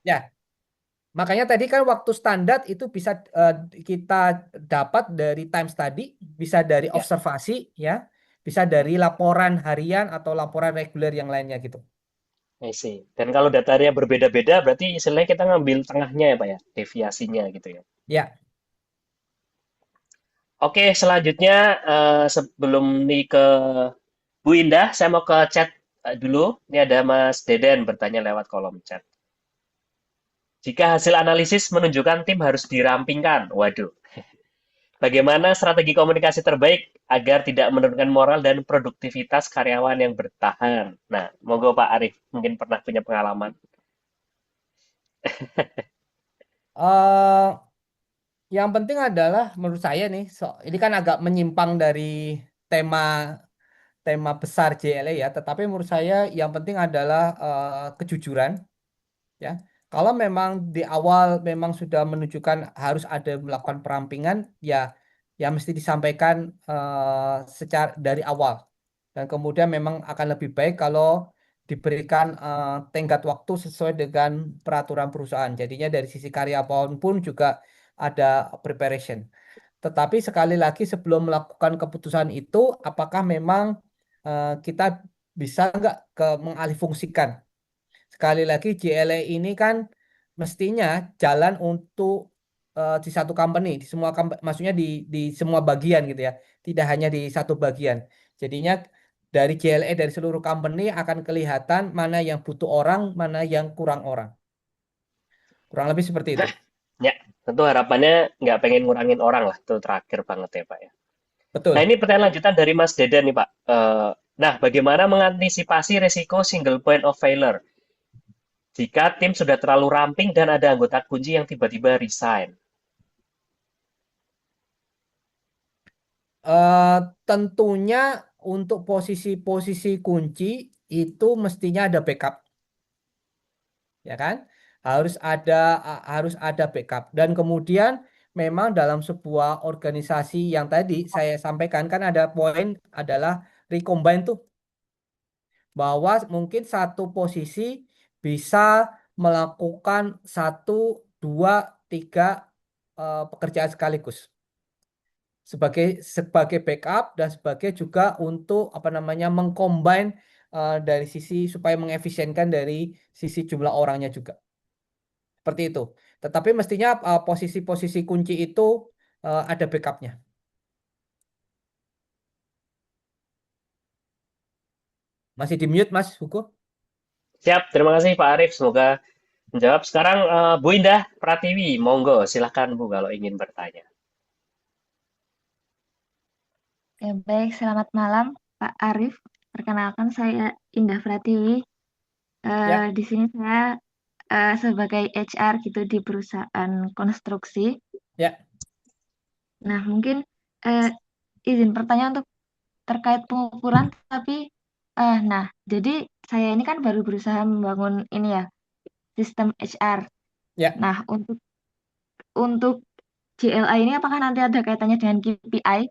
Ya, makanya tadi kan waktu standar itu bisa kita dapat dari time study, bisa dari Ya, observasi, ya, bisa dari laporan harian atau laporan reguler yang lainnya gitu. I see. Dan kalau datanya berbeda-beda, berarti istilahnya kita ngambil tengahnya ya Pak ya, deviasinya gitu ya. Ya, Oke, selanjutnya sebelum nih ke Bu Indah, saya mau ke chat dulu. Ini ada Mas Deden bertanya lewat kolom chat. Jika hasil analisis menunjukkan tim harus dirampingkan, waduh, bagaimana strategi komunikasi terbaik agar tidak menurunkan moral dan produktivitas karyawan yang bertahan? Nah, monggo Pak Arif, mungkin pernah punya pengalaman. eh yang penting adalah menurut saya nih, ini kan agak menyimpang dari tema tema besar JLA ya, tetapi menurut saya yang penting adalah kejujuran. Ya, kalau memang di awal memang sudah menunjukkan harus ada melakukan perampingan, ya, ya mesti disampaikan secara dari awal. Dan kemudian memang akan lebih baik kalau diberikan tenggat waktu sesuai dengan peraturan perusahaan. Jadinya dari sisi karyawan pun juga ada preparation. Tetapi sekali lagi sebelum melakukan keputusan itu, apakah memang kita bisa nggak mengalihfungsikan. Sekali lagi JLA ini kan mestinya jalan untuk di satu company, di semua maksudnya di semua bagian gitu ya, tidak hanya di satu bagian. Jadinya dari JLA dari seluruh company akan kelihatan mana yang butuh orang, mana yang kurang orang. Kurang lebih seperti itu. Ya, tentu harapannya nggak pengen ngurangin orang lah, itu terakhir banget ya Pak ya. Nah, Betul. ini pertanyaan lanjutan dari Mas Deden nih Pak. Nah, bagaimana mengantisipasi resiko single point of failure jika tim sudah terlalu ramping dan ada anggota kunci yang tiba-tiba resign? Eh, Tentunya untuk posisi-posisi kunci itu mestinya ada backup, ya kan? Harus ada backup. Dan kemudian memang dalam sebuah organisasi yang tadi saya sampaikan kan ada poin adalah recombine tuh bahwa mungkin satu posisi bisa melakukan satu, dua, tiga pekerjaan sekaligus sebagai sebagai backup dan sebagai juga untuk apa namanya mengcombine dari sisi supaya mengefisienkan dari sisi jumlah orangnya juga. Seperti itu. Tetapi mestinya posisi-posisi kunci itu ada backupnya. Masih di mute, Mas Hugo? Siap, terima kasih Pak Arif. Semoga menjawab. Sekarang Bu Indah Pratiwi, monggo silahkan Bu kalau ingin bertanya. Ya, baik, selamat malam Pak Arif. Perkenalkan saya Indah Pratiwi. Ya, Di sini saya sebagai HR gitu di perusahaan konstruksi. ya. Nah, mungkin eh, izin pertanyaan untuk terkait pengukuran, tapi nah, jadi saya ini kan baru berusaha membangun ini ya, sistem HR. Ya, Nah, untuk JLA ini apakah nanti ada kaitannya dengan KPI?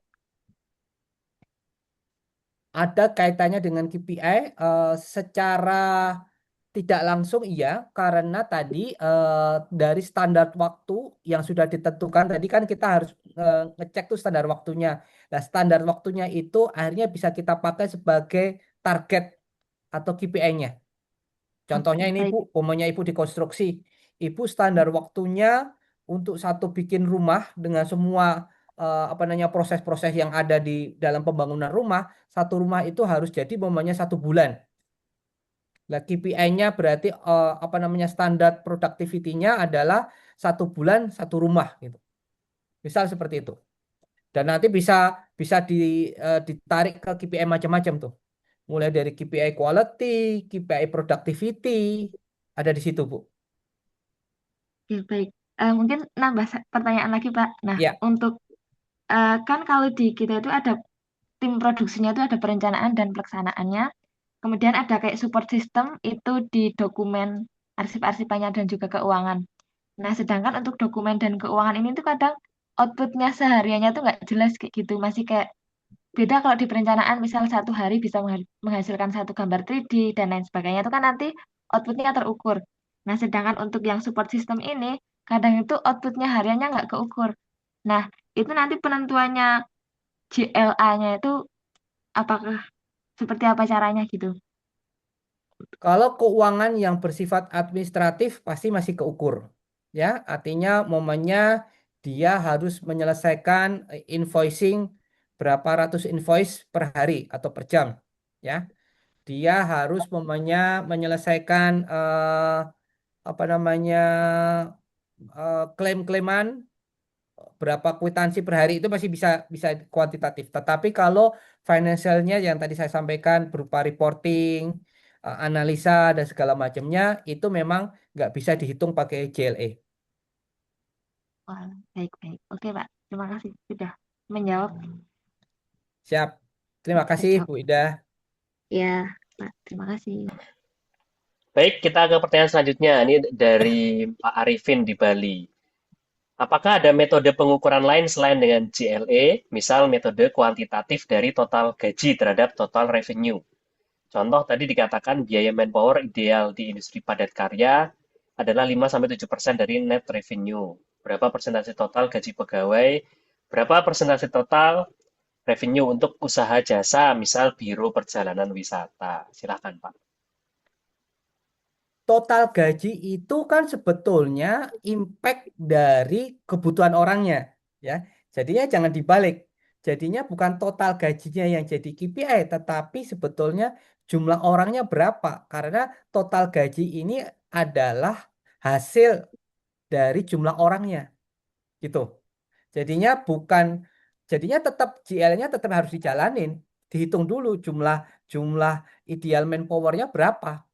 ada kaitannya dengan KPI secara tidak langsung iya, karena tadi dari standar waktu yang sudah ditentukan tadi kan kita harus ngecek tuh standar waktunya. Nah, standar waktunya itu akhirnya bisa kita pakai sebagai target atau KPI-nya. Contohnya Oke, ini baik. Ibu, umpamanya Ibu di konstruksi, Ibu standar waktunya untuk satu bikin rumah dengan semua apa namanya proses-proses yang ada di dalam pembangunan rumah, satu rumah itu harus jadi umpamanya 1 bulan. Nah, KPI-nya berarti apa namanya standar productivity-nya adalah 1 bulan 1 rumah gitu. Misal seperti itu. Dan nanti bisa bisa ditarik ke KPI macam-macam tuh. Mulai dari KPI quality, KPI productivity, ada di situ, Bu. Oke, baik. Mungkin nambah pertanyaan lagi, Pak. Nah, Ya, untuk kan kalau di kita itu ada tim produksinya itu ada perencanaan dan pelaksanaannya. Kemudian ada kayak support system itu di dokumen arsip-arsipannya dan juga keuangan. Nah, sedangkan untuk dokumen dan keuangan ini tuh kadang outputnya sehariannya tuh nggak jelas kayak gitu. Masih kayak beda kalau di perencanaan, misal 1 hari bisa menghasilkan satu gambar 3D dan lain sebagainya. Itu kan nanti outputnya terukur. Nah, sedangkan untuk yang support system ini, kadang itu outputnya hariannya nggak keukur. Nah, itu nanti penentuannya JLA-nya itu apakah seperti apa caranya gitu? kalau keuangan yang bersifat administratif pasti masih keukur. Ya, artinya momennya dia harus menyelesaikan invoicing berapa ratus invoice per hari atau per jam. Ya, dia harus momennya menyelesaikan apa namanya klaim-klaiman berapa kwitansi per hari itu masih bisa bisa kuantitatif. Tetapi kalau financialnya yang tadi saya sampaikan berupa reporting, analisa dan segala macamnya itu memang nggak bisa dihitung pakai JLE. Wah, baik-baik. Oke, Pak. Terima kasih sudah menjawab. Siap. Terima Bisa kasih jawab. Bu Ida. Ya, Pak. Terima kasih. Baik, kita ke pertanyaan selanjutnya. Ini dari Pak Arifin di Bali. Apakah ada metode pengukuran lain selain dengan GLE, misal metode kuantitatif dari total gaji terhadap total revenue? Contoh tadi dikatakan biaya manpower ideal di industri padat karya adalah 5-7% dari net revenue. Berapa persentase total gaji pegawai? Berapa persentase total revenue untuk usaha jasa, misal biro perjalanan wisata? Silakan, Pak. Total gaji itu kan sebetulnya impact dari kebutuhan orangnya, ya. Jadinya jangan dibalik. Jadinya bukan total gajinya yang jadi KPI, tetapi sebetulnya jumlah orangnya berapa. Karena total gaji ini adalah hasil dari jumlah orangnya, gitu. Jadinya bukan, jadinya tetap GL-nya tetap harus dijalanin. Dihitung dulu jumlah jumlah ideal manpower-nya berapa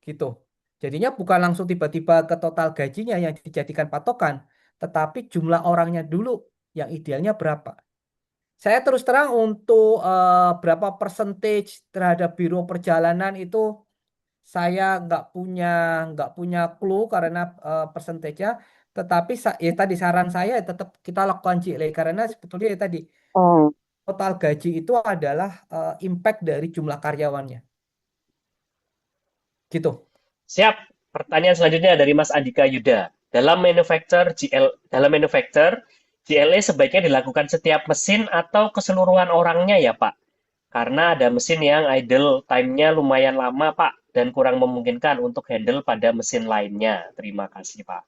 gitu. Jadinya bukan langsung tiba-tiba ke total gajinya yang dijadikan patokan, tetapi jumlah orangnya dulu yang idealnya berapa. Saya terus terang untuk berapa percentage terhadap biro perjalanan itu saya nggak punya clue karena persentasenya. Tetapi ya tadi saran saya tetap kita lakukan JLE karena sebetulnya ya tadi total gaji itu adalah impact dari jumlah karyawannya, gitu. Siap. Pertanyaan selanjutnya dari Mas Andika Yuda. Dalam manufacture, GLE sebaiknya dilakukan setiap mesin atau keseluruhan orangnya ya, Pak? Karena ada mesin yang idle time-nya lumayan lama, Pak, dan kurang memungkinkan untuk handle pada mesin lainnya. Terima kasih, Pak.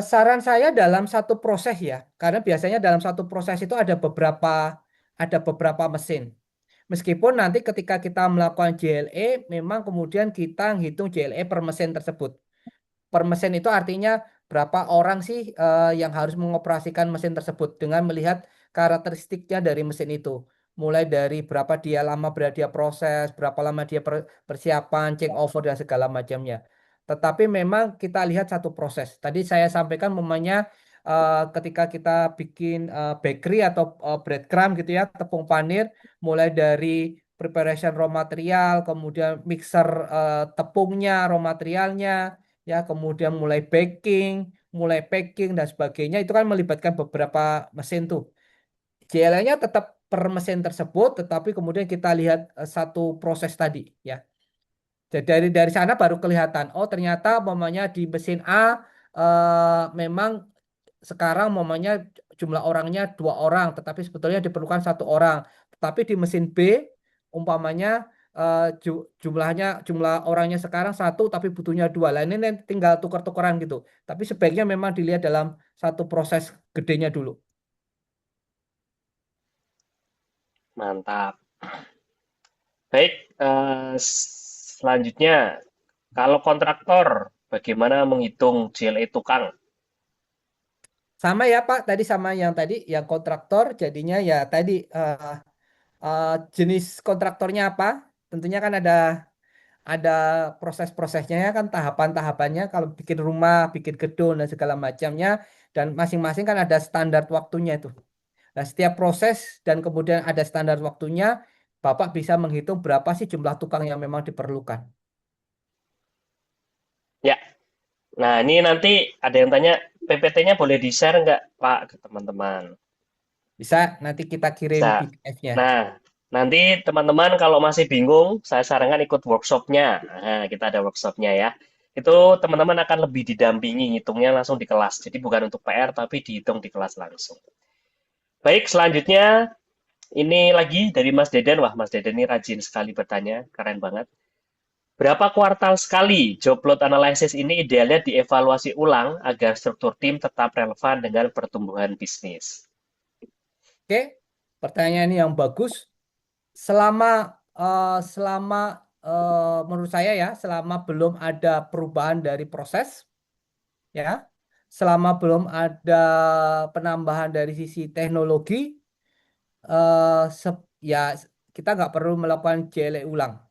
Saran saya dalam satu proses ya, karena biasanya dalam satu proses itu ada beberapa mesin. Meskipun nanti ketika kita melakukan JLE, memang kemudian kita hitung JLE per mesin tersebut. Per mesin itu artinya berapa orang sih yang harus mengoperasikan mesin tersebut dengan melihat karakteristiknya dari mesin itu. Mulai dari berapa dia lama berada dia proses, berapa lama dia persiapan, change over dan segala macamnya. Tetapi memang kita lihat satu proses. Tadi saya sampaikan memangnya ketika kita bikin bakery atau breadcrumb gitu ya, tepung panir, mulai dari preparation raw material, kemudian mixer tepungnya, raw materialnya, ya kemudian mulai packing dan sebagainya itu kan melibatkan beberapa mesin tuh. JLL-nya tetap per mesin tersebut, tetapi kemudian kita lihat satu proses tadi, ya. Jadi dari sana baru kelihatan, oh ternyata momennya di mesin A memang sekarang momennya jumlah orangnya 2 orang, tetapi sebetulnya diperlukan 1 orang. Tetapi di mesin B umpamanya jumlah orangnya sekarang satu tapi butuhnya dua. Lah ini tinggal tukar-tukaran gitu. Tapi sebaiknya memang dilihat dalam satu proses gedenya dulu. Mantap. Baik, selanjutnya, kalau kontraktor, bagaimana menghitung JLE tukang? Sama ya Pak, tadi sama yang tadi, yang kontraktor jadinya ya tadi eh, jenis kontraktornya apa? Tentunya kan ada proses-prosesnya ya kan tahapan-tahapannya kalau bikin rumah, bikin gedung dan segala macamnya dan masing-masing kan ada standar waktunya itu. Nah, setiap proses dan kemudian ada standar waktunya, Bapak bisa menghitung berapa sih jumlah tukang yang memang diperlukan. Ya, nah ini nanti ada yang tanya, PPT-nya boleh di-share nggak, Pak, ke teman-teman? Bisa nanti kita kirim Bisa. PDF-nya. Nah, nanti teman-teman kalau masih bingung, saya sarankan ikut workshopnya. Nah, kita ada workshopnya ya. Itu teman-teman akan lebih didampingi, hitungnya langsung di kelas. Jadi bukan untuk PR, tapi dihitung di kelas langsung. Baik, selanjutnya ini lagi dari Mas Deden. Wah, Mas Deden ini rajin sekali bertanya, keren banget. Berapa kuartal sekali job load analysis ini idealnya dievaluasi ulang agar struktur tim tetap relevan dengan pertumbuhan bisnis? Oke, pertanyaan ini yang bagus. Selama selama menurut saya ya, selama belum ada perubahan dari proses, ya, selama belum ada penambahan dari sisi teknologi, ya kita nggak perlu melakukan JLE ulang.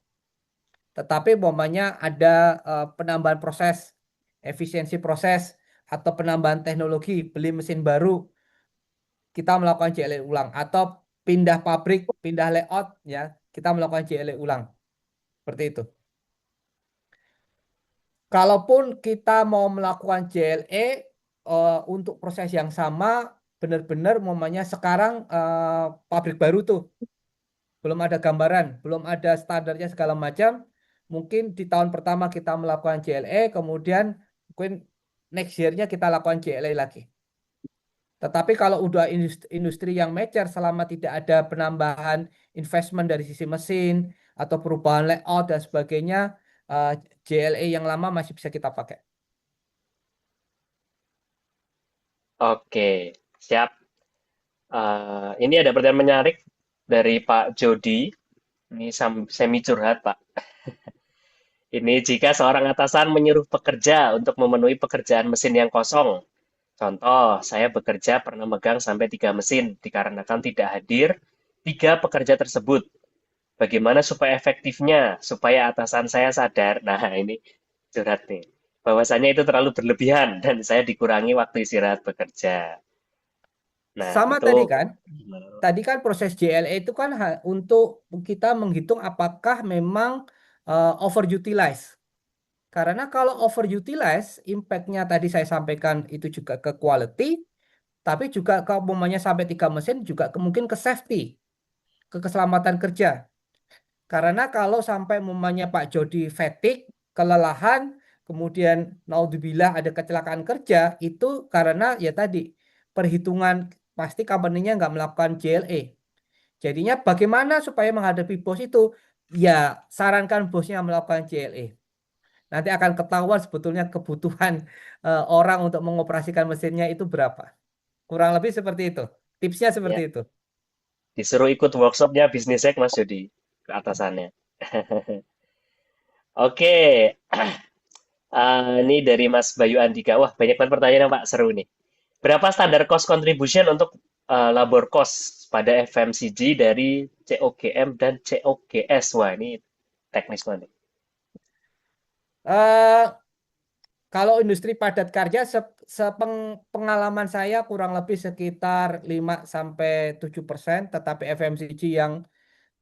Tetapi umpamanya ada penambahan proses, efisiensi proses, atau penambahan teknologi, beli mesin baru, kita melakukan JLE ulang. Atau pindah pabrik, pindah layout, ya, kita melakukan JLE ulang. Seperti itu. Kalaupun kita mau melakukan JLE untuk proses yang sama, benar-benar umpamanya sekarang pabrik baru tuh, belum ada gambaran, belum ada standarnya segala macam. Mungkin di tahun pertama kita melakukan JLE, kemudian mungkin next year-nya kita lakukan JLE lagi. Tetapi kalau udah industri yang mature selama tidak ada penambahan investment dari sisi mesin atau perubahan layout dan sebagainya, eh, JLE yang lama masih bisa kita pakai. Oke, siap. Ini ada pertanyaan menarik dari Pak Jody. Ini semi curhat, Pak. Ini jika seorang atasan menyuruh pekerja untuk memenuhi pekerjaan mesin yang kosong. Contoh, saya bekerja pernah megang sampai 3 mesin, dikarenakan tidak hadir 3 pekerja tersebut. Bagaimana supaya efektifnya, supaya atasan saya sadar, nah ini curhat nih, bahwasanya itu terlalu berlebihan dan saya dikurangi waktu istirahat bekerja. Nah, Sama itu tadi kan, gimana? tadi kan proses JLE itu kan untuk kita menghitung apakah memang overutilize. Karena kalau overutilize, impact-nya tadi saya sampaikan itu juga ke quality, tapi juga kalau umpamanya sampai 3 mesin juga mungkin ke safety, ke keselamatan kerja. Karena kalau sampai umpamanya Pak Jody fatigue, kelelahan, kemudian naudzubillah ada kecelakaan kerja, itu karena ya tadi perhitungan pasti company-nya nggak melakukan JLE. Jadinya bagaimana supaya menghadapi bos itu? Ya sarankan bosnya melakukan JLE. Nanti akan ketahuan sebetulnya kebutuhan orang untuk mengoperasikan mesinnya itu berapa. Kurang lebih seperti itu. Tipsnya seperti Ya, itu. disuruh ikut workshopnya bisnis Hack Mas Jody ke atasannya. Oke, ini dari Mas Bayu Andika. Wah, banyak banget pertanyaan Pak, seru nih. Berapa standar cost contribution untuk labor cost pada FMCG dari COGM dan COGS? Wah, ini teknis banget. Eh, Kalau industri padat karya, sepengalaman saya kurang lebih sekitar 5-7%, tetapi FMCG yang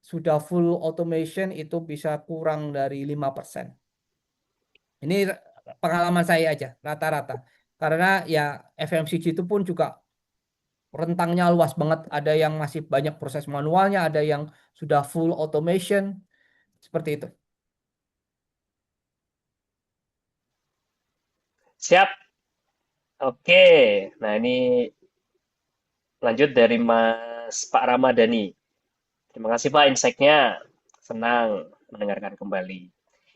sudah full automation itu bisa kurang dari 5%. Ini pengalaman saya aja, rata-rata. Karena ya FMCG itu pun juga rentangnya luas banget. Ada yang masih banyak proses manualnya, ada yang sudah full automation, seperti itu. Siap. Oke. Nah, ini lanjut dari Mas Pak Ramadhani. Terima kasih Pak insight-nya. Senang mendengarkan kembali.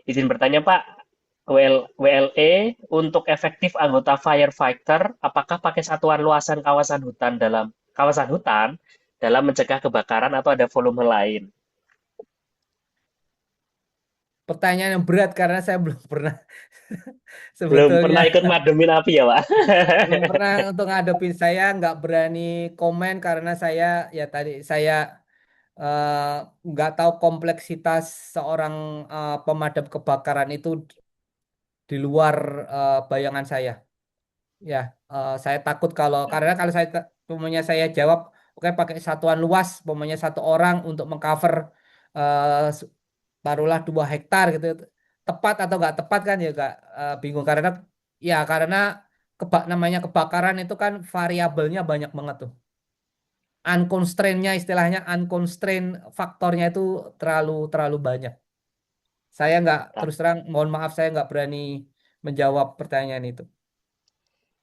Izin bertanya, Pak, WLE untuk efektif anggota firefighter, apakah pakai satuan luasan kawasan hutan dalam mencegah kebakaran atau ada volume lain? Pertanyaan yang berat karena saya belum pernah Belum sebetulnya pernah ikut mademin api ya, Pak? belum pernah untuk ngadepin, saya nggak berani komen karena saya ya tadi saya eh, nggak tahu kompleksitas seorang pemadam kebakaran itu di luar bayangan saya. Ya, saya takut karena kalau pokoknya saya jawab, oke pakai satuan luas, pokoknya satu orang untuk mengcover eh, s- taruhlah 2 hektar gitu, tepat atau nggak tepat kan ya nggak bingung karena namanya kebakaran itu kan variabelnya banyak banget tuh. Unconstrained-nya istilahnya unconstrained faktornya itu terlalu terlalu banyak. Saya nggak terus terang, mohon maaf saya nggak berani menjawab pertanyaan itu.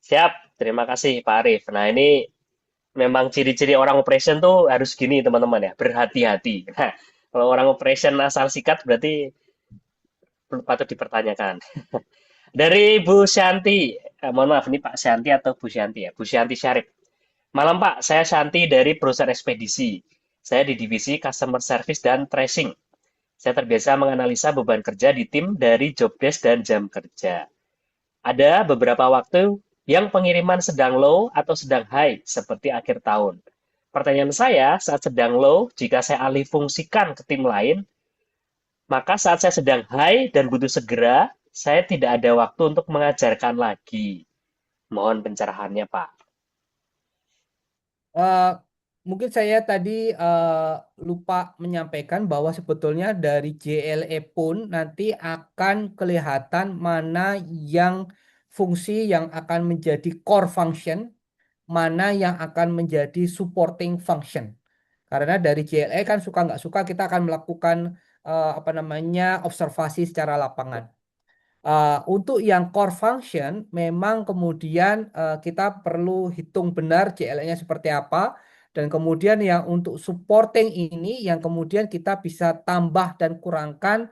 Siap, terima kasih Pak Arif. Nah, ini memang ciri-ciri orang operation tuh harus gini teman-teman ya, berhati-hati. Nah, kalau orang operation asal sikat berarti patut dipertanyakan. Dari Bu Shanti, mohon maaf ini Pak Shanti atau Bu Shanti ya, Bu Shanti Syarif. Malam Pak, saya Shanti dari perusahaan ekspedisi. Saya di divisi Customer Service dan Tracing. Saya terbiasa menganalisa beban kerja di tim dari job desk dan jam kerja. Ada beberapa waktu yang pengiriman sedang low atau sedang high, seperti akhir tahun. Pertanyaan saya, saat sedang low, jika saya alih fungsikan ke tim lain, maka saat saya sedang high dan butuh segera, saya tidak ada waktu untuk mengajarkan lagi. Mohon pencerahannya, Pak. Eh, Mungkin saya tadi lupa menyampaikan bahwa sebetulnya dari JLE pun nanti akan kelihatan mana yang fungsi yang akan menjadi core function, mana yang akan menjadi supporting function. Karena dari JLE kan suka nggak suka kita akan melakukan apa namanya observasi secara lapangan. Untuk yang core function, memang kemudian kita perlu hitung benar JLE-nya seperti apa, dan kemudian yang untuk supporting ini, yang kemudian kita bisa tambah dan kurangkan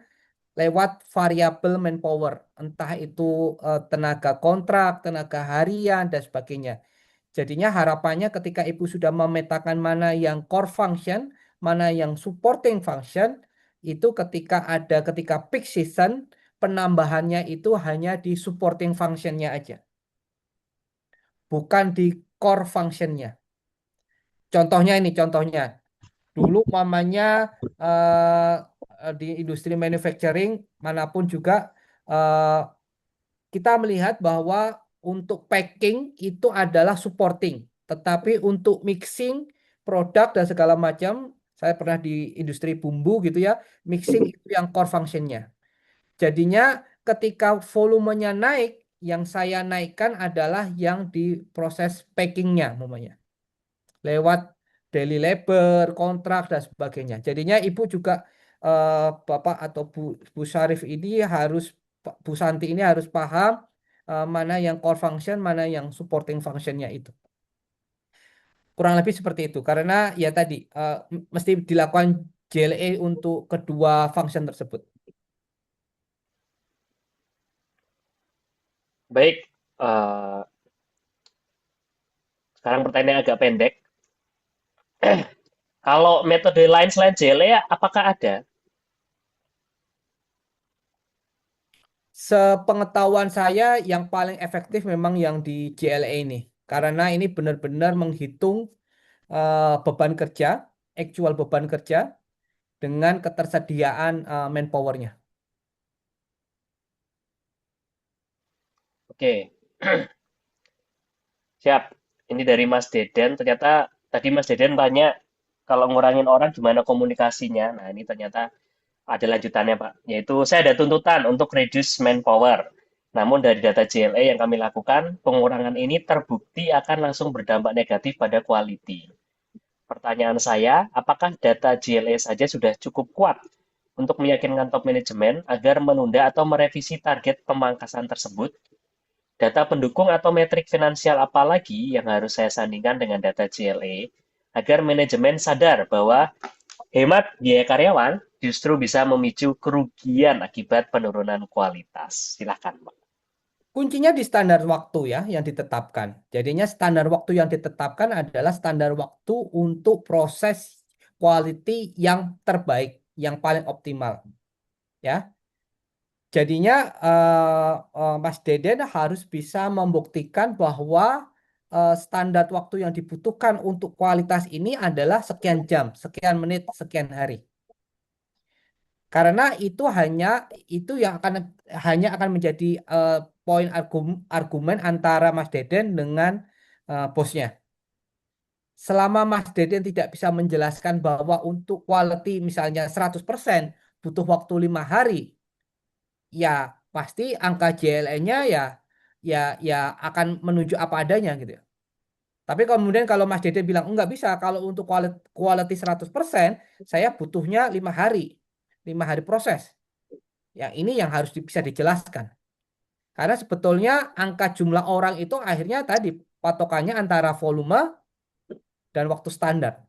lewat variabel manpower, entah itu tenaga kontrak, tenaga harian, dan sebagainya. Jadinya harapannya ketika Ibu sudah memetakan mana yang core function, mana yang supporting function, itu ketika peak season, penambahannya itu hanya di supporting functionnya aja, bukan di core functionnya. Contohnya, dulu mamanya di industri manufacturing manapun juga eh, kita melihat bahwa untuk packing itu adalah supporting, tetapi untuk mixing produk dan segala macam, saya pernah di industri bumbu gitu ya, mixing itu yang core functionnya. Jadinya ketika volumenya naik, yang saya naikkan adalah yang di proses packingnya, umpamanya lewat daily labor, kontrak dan sebagainya. Jadinya Ibu juga Bapak atau Bu Syarif ini harus Bu Santi ini harus paham mana yang core function, mana yang supporting functionnya itu. Kurang lebih seperti itu. Karena ya tadi mesti dilakukan JLE untuk kedua function tersebut. Baik, sekarang pertanyaan agak pendek. Kalau metode lain selain JLE, apakah ada? Sepengetahuan saya yang paling efektif memang yang di JLE ini. Karena ini benar-benar menghitung beban kerja, actual beban kerja dengan ketersediaan manpowernya. Oke, siap. Ini dari Mas Deden. Ternyata tadi Mas Deden tanya kalau ngurangin orang gimana komunikasinya. Nah, ini ternyata ada lanjutannya, Pak. Yaitu saya ada tuntutan untuk reduce manpower. Namun dari data JLE yang kami lakukan, pengurangan ini terbukti akan langsung berdampak negatif pada quality. Pertanyaan saya, apakah data JLE saja sudah cukup kuat untuk meyakinkan top manajemen agar menunda atau merevisi target pemangkasan tersebut? Data pendukung atau metrik finansial apa lagi yang harus saya sandingkan dengan data JLE agar manajemen sadar bahwa hemat biaya karyawan justru bisa memicu kerugian akibat penurunan kualitas. Silakan, Pak. Kuncinya di standar waktu ya yang ditetapkan. Jadinya standar waktu yang ditetapkan adalah standar waktu untuk proses quality yang terbaik, yang paling optimal ya. Jadinya Mas Deden harus bisa membuktikan bahwa standar waktu yang dibutuhkan untuk kualitas ini adalah sekian jam, sekian menit, sekian hari. Karena itu yang hanya akan menjadi poin argumen antara Mas Deden dengan bosnya. Selama Mas Deden tidak bisa menjelaskan bahwa untuk quality misalnya 100% butuh waktu 5 hari, ya pasti angka JLE-nya ya ya akan menuju apa adanya gitu ya. Tapi kemudian kalau Mas Deden bilang enggak bisa, kalau untuk quality 100% saya butuhnya 5 hari. 5 hari proses. Ya, ini yang harus bisa dijelaskan. Karena sebetulnya angka jumlah orang itu akhirnya tadi patokannya antara volume dan waktu standar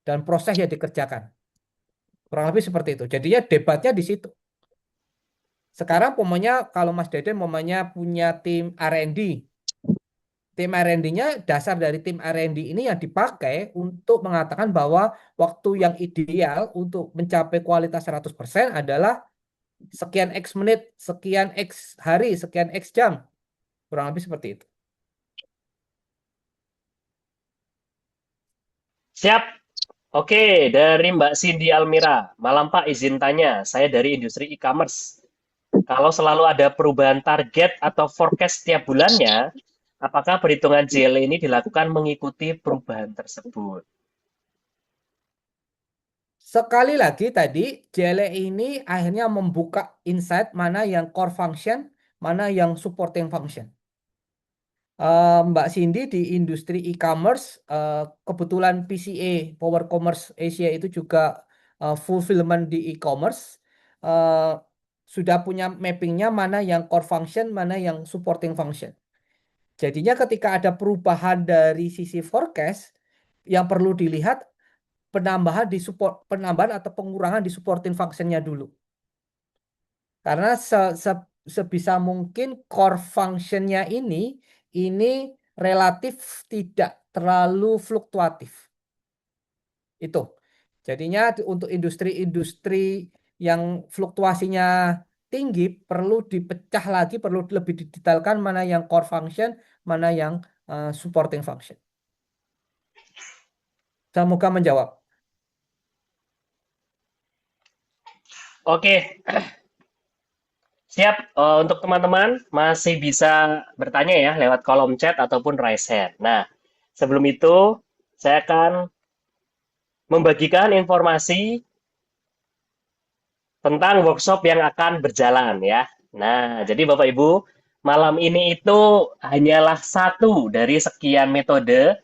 dan proses yang dikerjakan. Kurang lebih seperti itu. Jadinya debatnya di situ. Sekarang pokoknya kalau Mas Deden pokoknya punya tim R&D. Tim R&D-nya dasar dari tim R&D ini yang dipakai untuk mengatakan bahwa waktu yang ideal untuk mencapai kualitas 100% adalah sekian X menit, sekian X hari, sekian X jam. Kurang lebih seperti itu. Siap. Oke, dari Mbak Cindy Almira. Malam Pak, izin tanya. Saya dari industri e-commerce. Kalau selalu ada perubahan target atau forecast setiap bulannya, apakah perhitungan JL ini dilakukan mengikuti perubahan tersebut? Sekali lagi tadi, JLE ini akhirnya membuka insight mana yang core function, mana yang supporting function. Mbak Cindy di industri e-commerce, kebetulan PCA, Power Commerce Asia itu juga fulfillment di e-commerce, eh, sudah punya mappingnya mana yang core function, mana yang supporting function. Jadinya ketika ada perubahan dari sisi forecast, yang perlu dilihat penambahan atau pengurangan di supporting functionnya dulu. Karena sebisa mungkin core functionnya ini relatif tidak terlalu fluktuatif. Itu. Jadinya untuk industri-industri yang fluktuasinya tinggi perlu dipecah lagi, perlu lebih didetailkan mana yang core function, mana yang supporting function. Semoga menjawab. Oke, siap. Untuk teman-teman masih bisa bertanya ya lewat kolom chat ataupun raise hand. Nah, sebelum itu saya akan membagikan informasi tentang workshop yang akan berjalan ya. Nah, jadi Bapak Ibu, malam ini itu hanyalah satu dari sekian metode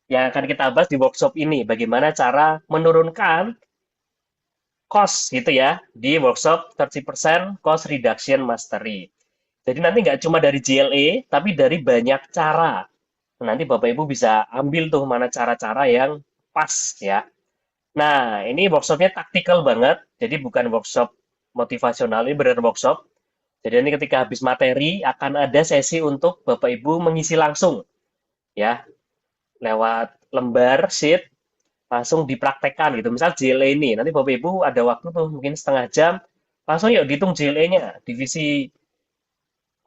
yang akan kita bahas di workshop ini. Bagaimana cara menurunkan cost gitu ya di workshop 30% cost reduction mastery. Jadi nanti nggak cuma dari JLE, tapi dari banyak cara. Nanti Bapak Ibu bisa ambil tuh mana cara-cara yang pas ya. Nah, ini workshopnya taktikal banget, jadi bukan workshop motivasional, ini benar workshop. Jadi nanti ketika habis materi akan ada sesi untuk Bapak Ibu mengisi langsung ya, lewat lembar sheet langsung dipraktekkan gitu. Misal JLE ini, nanti Bapak Ibu ada waktu tuh mungkin setengah jam, langsung yuk dihitung JLE-nya, divisi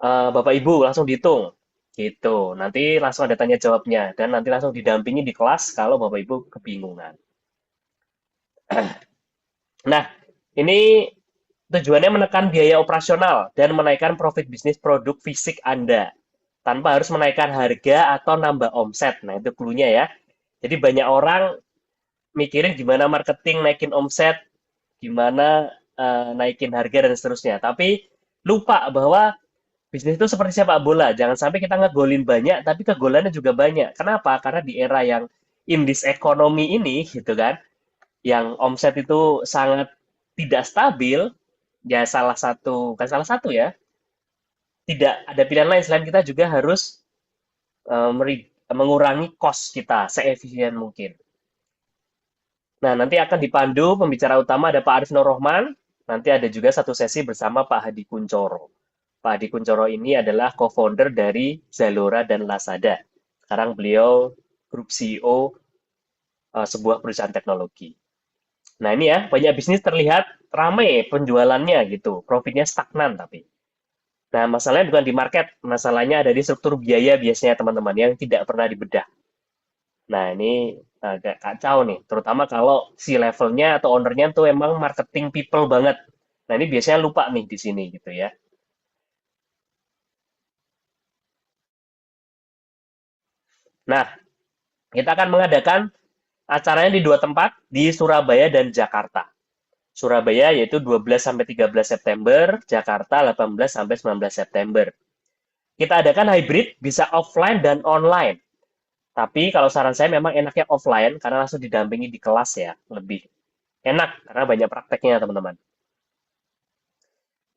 Bapak Ibu langsung dihitung gitu. Nanti langsung ada tanya jawabnya dan nanti langsung didampingi di kelas kalau Bapak Ibu kebingungan. Nah, ini tujuannya menekan biaya operasional dan menaikkan profit bisnis produk fisik Anda tanpa harus menaikkan harga atau nambah omset. Nah, itu clue-nya ya. Jadi banyak orang mikirin gimana marketing naikin omset, gimana naikin harga dan seterusnya. Tapi lupa bahwa bisnis itu seperti sepak bola. Jangan sampai kita ngegolin banyak, tapi kegolannya juga banyak. Kenapa? Karena di era yang in this economy ini, gitu kan, yang omset itu sangat tidak stabil, ya salah satu, bukan salah satu ya, tidak ada pilihan lain selain kita juga harus mengurangi cost kita seefisien mungkin. Nah, nanti akan dipandu pembicara utama ada Pak Arif Nur Rohman, nanti ada juga satu sesi bersama Pak Hadi Kuncoro. Pak Hadi Kuncoro ini adalah co-founder dari Zalora dan Lazada. Sekarang beliau grup CEO sebuah perusahaan teknologi. Nah, ini ya, banyak bisnis terlihat ramai penjualannya gitu, profitnya stagnan tapi. Nah, masalahnya bukan di market, masalahnya ada di struktur biaya biasanya teman-teman yang tidak pernah dibedah. Nah, ini agak kacau nih, terutama kalau si levelnya atau ownernya tuh emang marketing people banget. Nah, ini biasanya lupa nih di sini gitu ya. Nah, kita akan mengadakan acaranya di dua tempat, di Surabaya dan Jakarta. Surabaya yaitu 12 sampai 13 September, Jakarta 18 sampai 19 September. Kita adakan hybrid, bisa offline dan online. Tapi kalau saran saya memang enaknya offline karena langsung didampingi di kelas ya, lebih enak karena banyak prakteknya teman-teman.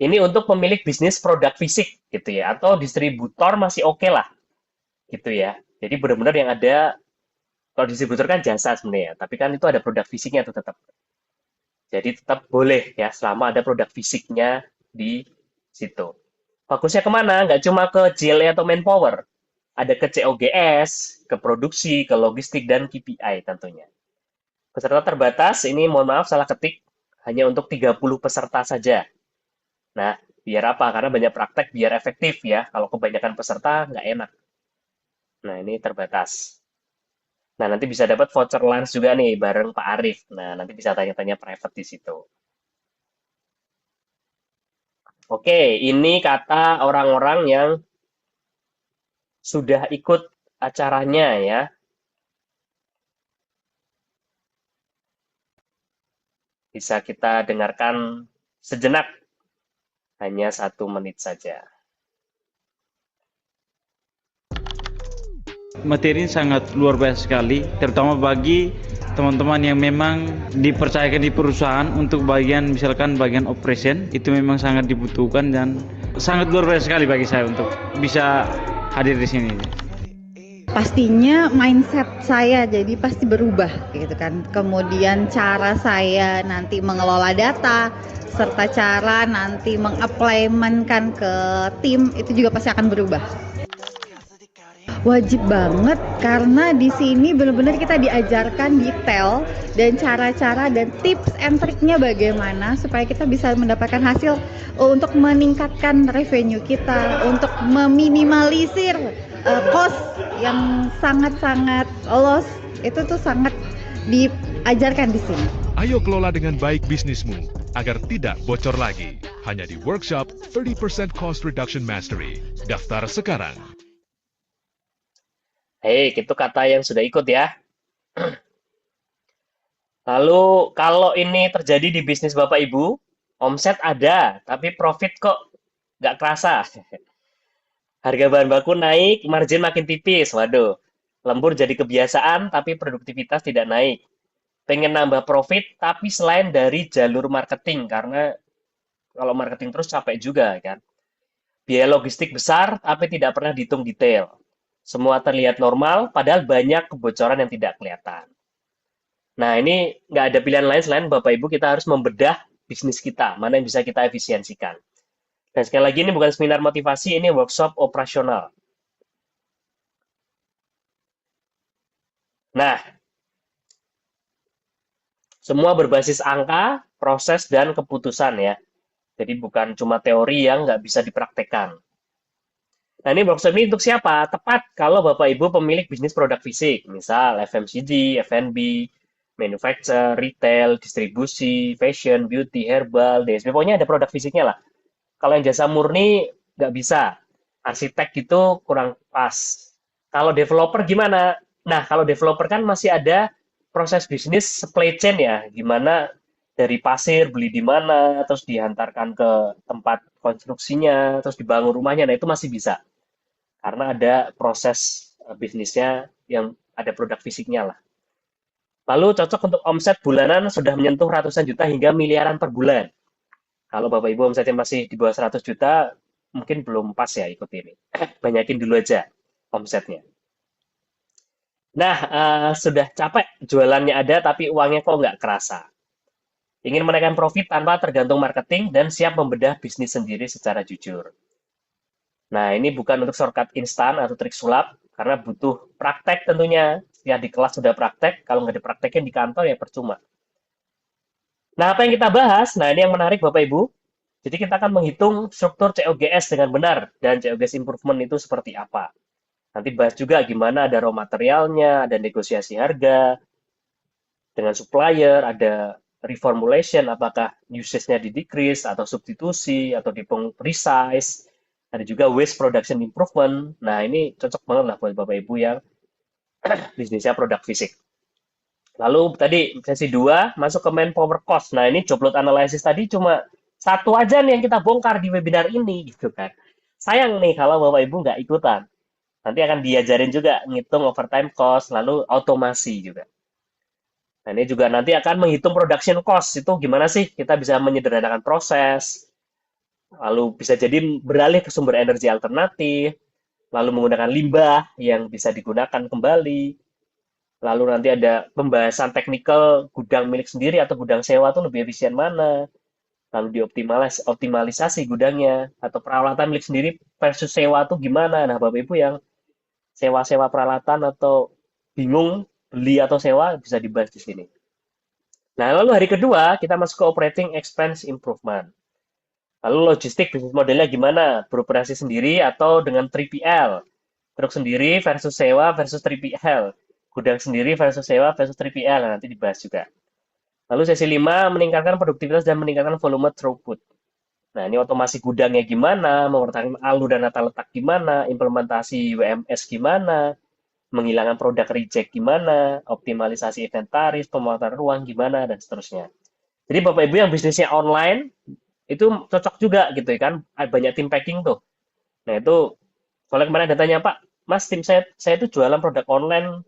Ini untuk pemilik bisnis produk fisik gitu ya, atau distributor masih oke lah gitu ya. Jadi benar-benar yang ada, kalau distributor kan jasa sebenarnya, tapi kan itu ada produk fisiknya tuh tetap. Jadi tetap boleh ya selama ada produk fisiknya di situ. Fokusnya kemana? Nggak cuma ke JLE atau manpower. Ada ke COGS, ke produksi, ke logistik, dan KPI tentunya. Peserta terbatas, ini mohon maaf salah ketik, hanya untuk 30 peserta saja. Nah, biar apa? Karena banyak praktek, biar efektif ya. Kalau kebanyakan peserta, nggak enak. Nah, ini terbatas. Nah, nanti bisa dapat voucher lunch juga nih, bareng Pak Arif. Nah, nanti bisa tanya-tanya private di situ. Oke, ini kata orang-orang yang sudah ikut acaranya ya. Bisa kita dengarkan sejenak, hanya 1 menit saja. Materi ini sangat luar biasa sekali, terutama bagi teman-teman yang memang dipercayakan di perusahaan untuk bagian misalkan bagian operation, itu memang sangat dibutuhkan dan sangat luar biasa sekali bagi saya untuk bisa hadir di sini. Pastinya mindset saya jadi pasti berubah gitu kan. Kemudian cara saya nanti mengelola data serta cara nanti mengimplementkan ke tim itu juga pasti akan berubah. Wajib banget karena di sini benar-benar kita diajarkan detail dan cara-cara dan tips and triknya bagaimana supaya kita bisa mendapatkan hasil untuk meningkatkan revenue kita, untuk meminimalisir cost yang sangat-sangat loss itu tuh sangat diajarkan di sini. Ayo kelola dengan baik bisnismu agar tidak bocor lagi. Hanya di workshop 30% Cost Reduction Mastery. Daftar sekarang. Hei, itu kata yang sudah ikut ya. Lalu kalau ini terjadi di bisnis Bapak Ibu, omset ada, tapi profit kok nggak kerasa. Harga bahan baku naik, margin makin tipis. Waduh, lembur jadi kebiasaan, tapi produktivitas tidak naik. Pengen nambah profit, tapi selain dari jalur marketing, karena kalau marketing terus capek juga kan. Biaya logistik besar, tapi tidak pernah dihitung detail. Semua terlihat normal, padahal banyak kebocoran yang tidak kelihatan. Nah, ini nggak ada pilihan lain selain Bapak Ibu kita harus membedah bisnis kita, mana yang bisa kita efisiensikan. Dan sekali lagi ini bukan seminar motivasi, ini workshop operasional. Nah, semua berbasis angka, proses, dan keputusan ya. Jadi bukan cuma teori yang nggak bisa dipraktekkan. Nah, ini workshop ini untuk siapa? Tepat kalau Bapak Ibu pemilik bisnis produk fisik, misal FMCG, F&B, manufacture, retail, distribusi, fashion, beauty, herbal, DSP. Pokoknya ada produk fisiknya lah. Kalau yang jasa murni, nggak bisa. Arsitek gitu kurang pas. Kalau developer gimana? Nah, kalau developer kan masih ada proses bisnis supply chain ya. Gimana dari pasir, beli di mana, terus dihantarkan ke tempat konstruksinya, terus dibangun rumahnya. Nah, itu masih bisa. Karena ada proses bisnisnya yang ada produk fisiknya lah. Lalu cocok untuk omset bulanan sudah menyentuh ratusan juta hingga miliaran per bulan. Kalau Bapak Ibu omsetnya masih di bawah 100 juta, mungkin belum pas ya ikut ini. Banyakin dulu aja omsetnya. Nah, sudah capek jualannya ada tapi uangnya kok nggak kerasa. Ingin menaikkan profit tanpa tergantung marketing dan siap membedah bisnis sendiri secara jujur. Nah, ini bukan untuk shortcut instan atau trik sulap, karena butuh praktek tentunya. Ya di kelas sudah praktek, kalau nggak dipraktekin di kantor ya percuma. Nah, apa yang kita bahas? Nah, ini yang menarik Bapak Ibu. Jadi kita akan menghitung struktur COGS dengan benar dan COGS improvement itu seperti apa. Nanti bahas juga gimana ada raw materialnya, ada negosiasi harga dengan supplier, ada reformulation, apakah usage-nya di decrease atau substitusi atau di resize. Ada juga waste production improvement. Nah, ini cocok banget lah buat Bapak Ibu yang bisnisnya produk fisik. Lalu tadi sesi 2 masuk ke manpower cost. Nah, ini job load analysis tadi cuma satu aja nih yang kita bongkar di webinar ini gitu kan. Sayang nih kalau Bapak Ibu nggak ikutan. Nanti akan diajarin juga ngitung overtime cost, lalu automasi juga. Nah, ini juga nanti akan menghitung production cost. Itu gimana sih kita bisa menyederhanakan proses, lalu bisa jadi beralih ke sumber energi alternatif, lalu menggunakan limbah yang bisa digunakan kembali. Lalu nanti ada pembahasan teknikal gudang milik sendiri atau gudang sewa itu lebih efisien mana. Lalu dioptimalisasi gudangnya atau peralatan milik sendiri versus sewa itu gimana. Nah, Bapak Ibu yang sewa-sewa peralatan atau bingung beli atau sewa bisa dibahas di sini. Nah, lalu hari kedua kita masuk ke operating expense improvement. Lalu logistik bisnis modelnya gimana? Beroperasi sendiri atau dengan 3PL? Truk sendiri versus sewa versus 3PL. Gudang sendiri versus sewa versus 3PL. Nah, nanti dibahas juga. Lalu sesi 5, meningkatkan produktivitas dan meningkatkan volume throughput. Nah, ini otomasi gudangnya gimana, mempertahankan alur dan tata letak gimana, implementasi WMS gimana, menghilangkan produk reject gimana, optimalisasi inventaris, pemanfaatan ruang gimana, dan seterusnya. Jadi Bapak Ibu yang bisnisnya online, itu cocok juga gitu ya kan, banyak tim packing tuh. Nah itu, soalnya kemarin ada tanya, Pak, Mas tim saya itu jualan produk online,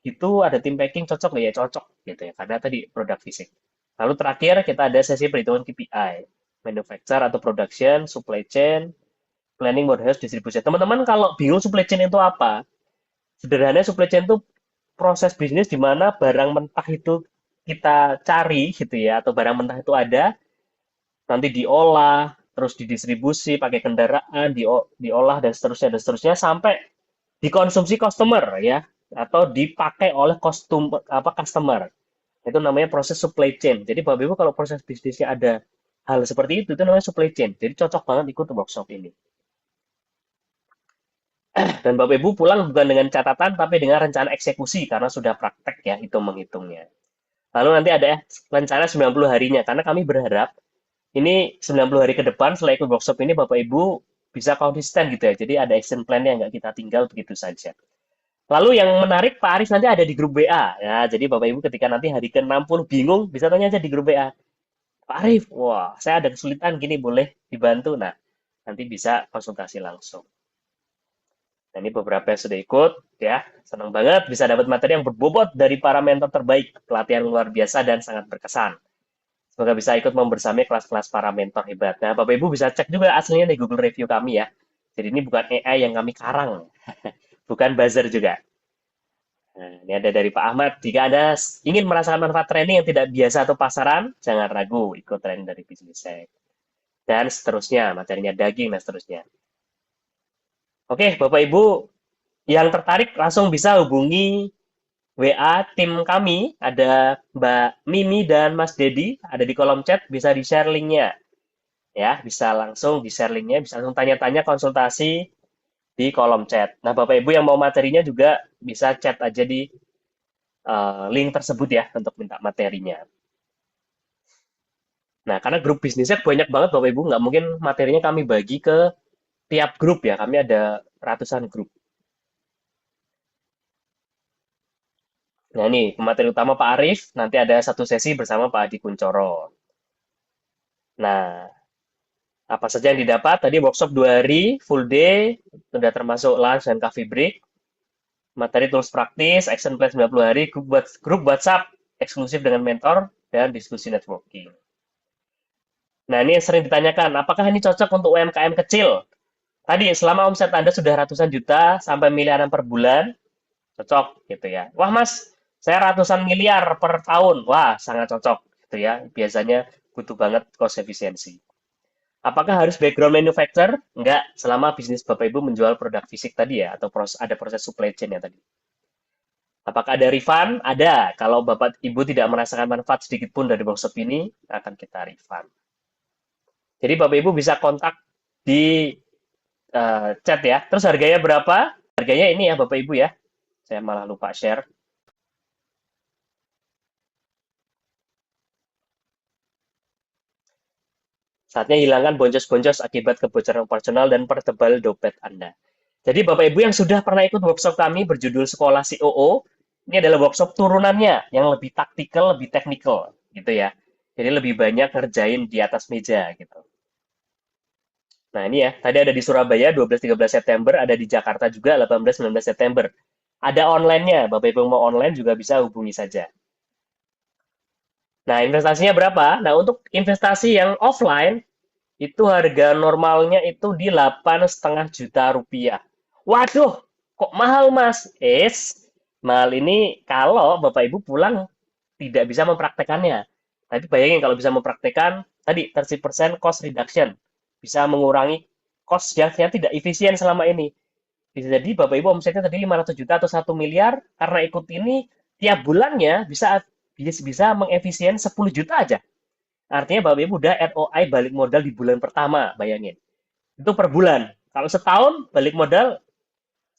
itu ada tim packing cocok nggak ya? Cocok gitu ya, karena tadi produk fisik. Lalu terakhir kita ada sesi perhitungan KPI, manufacture atau production, supply chain, planning, warehouse, distribusi. Teman-teman kalau bingung supply chain itu apa, sederhananya supply chain itu proses bisnis di mana barang mentah itu kita cari gitu ya, atau barang mentah itu ada, nanti diolah, terus didistribusi pakai kendaraan, diolah dan seterusnya sampai dikonsumsi customer ya, atau dipakai oleh customer. Itu namanya proses supply chain. Jadi Bapak Ibu kalau proses bisnisnya ada hal seperti itu namanya supply chain. Jadi cocok banget ikut workshop ini. Dan Bapak Ibu pulang bukan dengan catatan, tapi dengan rencana eksekusi, karena sudah praktek ya, hitung-menghitungnya. Lalu nanti ada rencana 90 harinya, karena kami berharap ini 90 hari ke depan, setelah ikut workshop ini, Bapak Ibu bisa konsisten gitu ya. Jadi ada action plan-nya, nggak kita tinggal begitu saja. Lalu yang menarik, Pak Aris nanti ada di grup WA. Ya, jadi Bapak Ibu ketika nanti hari ke-60 bingung, bisa tanya aja di grup WA. Pak Arif, wah, saya ada kesulitan gini, boleh dibantu? Nah, nanti bisa konsultasi langsung. Nah, ini beberapa yang sudah ikut, ya. Senang banget bisa dapat materi yang berbobot dari para mentor terbaik. Pelatihan luar biasa dan sangat berkesan. Semoga bisa ikut membersamai kelas-kelas para mentor hebat. Nah, Bapak Ibu bisa cek juga aslinya di Google Review kami ya. Jadi ini bukan AI yang kami karang. Bukan buzzer juga. Nah, ini ada dari Pak Ahmad. Jika Anda ingin merasakan manfaat training yang tidak biasa atau pasaran, jangan ragu ikut training dari Business Tech. Dan seterusnya, materinya daging dan seterusnya. Oke, Bapak Ibu yang tertarik langsung bisa hubungi WA tim kami, ada Mbak Mimi dan Mas Dedi, ada di kolom chat, bisa di-share linknya. Ya, bisa langsung di-share linknya, bisa langsung tanya-tanya konsultasi di kolom chat. Nah, Bapak Ibu yang mau materinya juga bisa chat aja di link tersebut ya, untuk minta materinya. Nah, karena grup bisnisnya banyak banget Bapak Ibu, nggak mungkin materinya kami bagi ke tiap grup ya, kami ada ratusan grup. Nah ini pemateri utama Pak Arif, nanti ada satu sesi bersama Pak Adi Kuncoro. Nah, apa saja yang didapat? Tadi workshop 2 hari, full day, sudah termasuk lunch dan coffee break. Materi tools praktis, action plan 90 hari, grup WhatsApp eksklusif dengan mentor, dan diskusi networking. Nah ini yang sering ditanyakan, apakah ini cocok untuk UMKM kecil? Tadi selama omset Anda sudah ratusan juta sampai miliaran per bulan, cocok gitu ya. Wah Mas, saya ratusan miliar per tahun. Wah, sangat cocok gitu ya. Biasanya butuh banget cost efisiensi. Apakah harus background manufacturer? Enggak, selama bisnis Bapak Ibu menjual produk fisik tadi ya, atau ada proses supply chain ya tadi. Apakah ada refund? Ada. Kalau Bapak Ibu tidak merasakan manfaat sedikit pun dari workshop ini, akan kita refund. Jadi Bapak Ibu bisa kontak di chat ya. Terus harganya berapa? Harganya ini ya Bapak Ibu ya. Saya malah lupa share. Saatnya hilangkan boncos-boncos akibat kebocoran operasional dan pertebal dompet Anda. Jadi Bapak Ibu yang sudah pernah ikut workshop kami berjudul Sekolah COO, ini adalah workshop turunannya yang lebih taktikal, lebih teknikal gitu ya. Jadi lebih banyak ngerjain di atas meja gitu. Nah ini ya, tadi ada di Surabaya 12-13 September, ada di Jakarta juga 18-19 September. Ada online-nya, Bapak Ibu mau online juga bisa hubungi saja. Nah investasinya berapa? Nah untuk investasi yang offline, itu harga normalnya itu di 8,5 juta rupiah. Waduh, kok mahal Mas? Mahal ini kalau Bapak Ibu pulang tidak bisa mempraktekannya. Tapi bayangin kalau bisa mempraktekkan, tadi 30% cost reduction. Bisa mengurangi cost yang tidak efisien selama ini. Bisa jadi Bapak Ibu omsetnya tadi 500 juta atau 1 miliar, karena ikut ini tiap bulannya bisa mengefisien 10 juta aja. Artinya Bapak Ibu udah ROI balik modal di bulan pertama, bayangin. Itu per bulan. Kalau setahun balik modal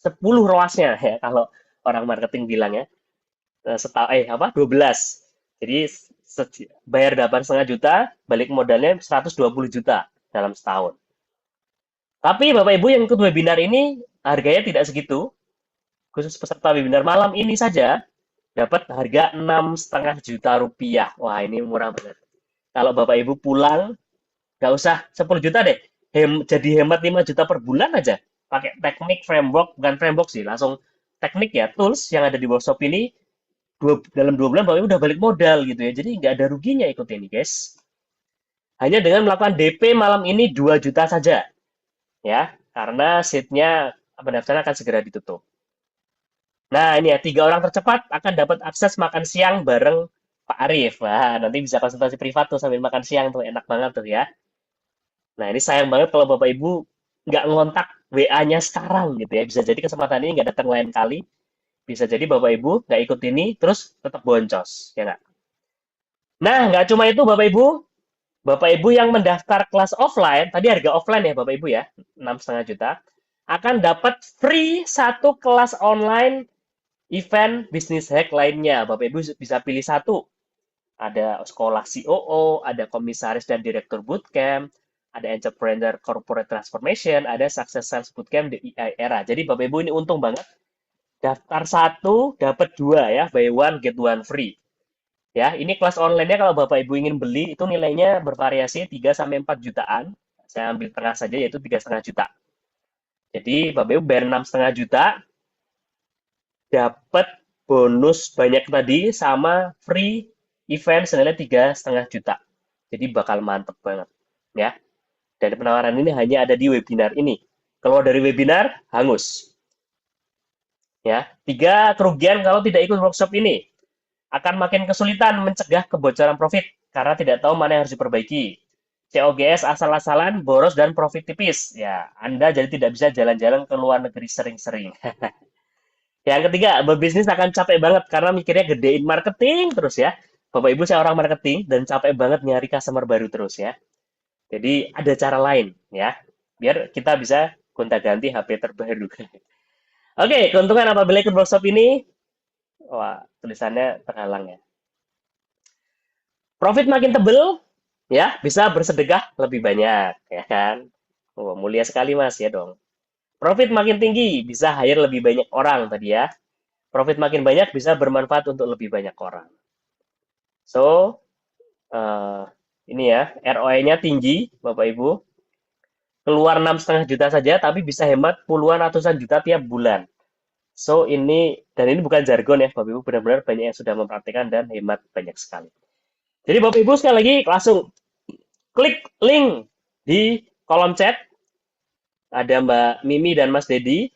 10 roasnya ya kalau orang marketing bilang ya. 12. Jadi bayar 8,5 juta, balik modalnya 120 juta dalam setahun. Tapi Bapak Ibu yang ikut webinar ini harganya tidak segitu. Khusus peserta webinar malam ini saja dapat harga 6,5 juta rupiah. Wah, ini murah banget. Kalau Bapak Ibu pulang, nggak usah 10 juta deh. Jadi hemat 5 juta per bulan aja. Pakai teknik framework, bukan framework sih, langsung teknik ya, tools yang ada di workshop ini, dalam 2 bulan Bapak Ibu udah balik modal gitu ya. Jadi nggak ada ruginya ikut ini, guys. Hanya dengan melakukan DP malam ini 2 juta saja. Ya, karena seatnya pendaftaran akan segera ditutup. Nah, ini ya, 3 orang tercepat akan dapat akses makan siang bareng Pak Arif. Wah, nanti bisa konsultasi privat tuh sambil makan siang tuh, enak banget tuh ya. Nah, ini sayang banget kalau Bapak Ibu nggak ngontak WA-nya sekarang gitu ya. Bisa jadi kesempatan ini nggak datang lain kali. Bisa jadi Bapak Ibu nggak ikut ini, terus tetap boncos, ya nggak? Nah, nggak cuma itu Bapak Ibu. Bapak Ibu yang mendaftar kelas offline, tadi harga offline ya Bapak Ibu ya, 6,5 juta, akan dapat free 1 kelas online event bisnis hack lainnya. Bapak Ibu bisa pilih satu. Ada sekolah COO, ada komisaris dan direktur bootcamp, ada entrepreneur corporate transformation, ada success sales bootcamp di EI era. Jadi Bapak Ibu ini untung banget. Daftar 1, dapat 2 ya, buy one get one free. Ya, ini kelas online-nya kalau Bapak Ibu ingin beli itu nilainya bervariasi 3 sampai 4 jutaan. Saya ambil tengah saja yaitu 3,5 juta. Jadi Bapak Ibu bayar 6,5 juta, dapat bonus banyak tadi sama free event senilai 3,5 juta. Jadi bakal mantep banget ya. Dan penawaran ini hanya ada di webinar ini. Keluar dari webinar hangus. Ya, 3 kerugian kalau tidak ikut workshop ini. Akan makin kesulitan mencegah kebocoran profit karena tidak tahu mana yang harus diperbaiki. COGS asal-asalan, boros, dan profit tipis. Ya, Anda jadi tidak bisa jalan-jalan ke luar negeri sering-sering. Yang ketiga, berbisnis akan capek banget karena mikirnya gedein marketing terus ya. Bapak Ibu saya orang marketing dan capek banget nyari customer baru terus ya. Jadi ada cara lain ya, biar kita bisa gonta-ganti HP terbaru. Oke, keuntungan apabila ikut workshop ini, wah tulisannya terhalang ya. Profit makin tebel, ya bisa bersedekah lebih banyak, ya kan? Oh, mulia sekali Mas ya dong. Profit makin tinggi, bisa hire lebih banyak orang tadi ya. Profit makin banyak, bisa bermanfaat untuk lebih banyak orang. So, ini ya, ROI-nya tinggi, Bapak Ibu. Keluar 6,5 juta saja, tapi bisa hemat puluhan ratusan juta tiap bulan. So, ini bukan jargon ya, Bapak Ibu. Benar-benar banyak yang sudah mempraktikkan dan hemat banyak sekali. Jadi Bapak Ibu sekali lagi langsung klik link di kolom chat. Ada Mbak Mimi dan Mas Dedi.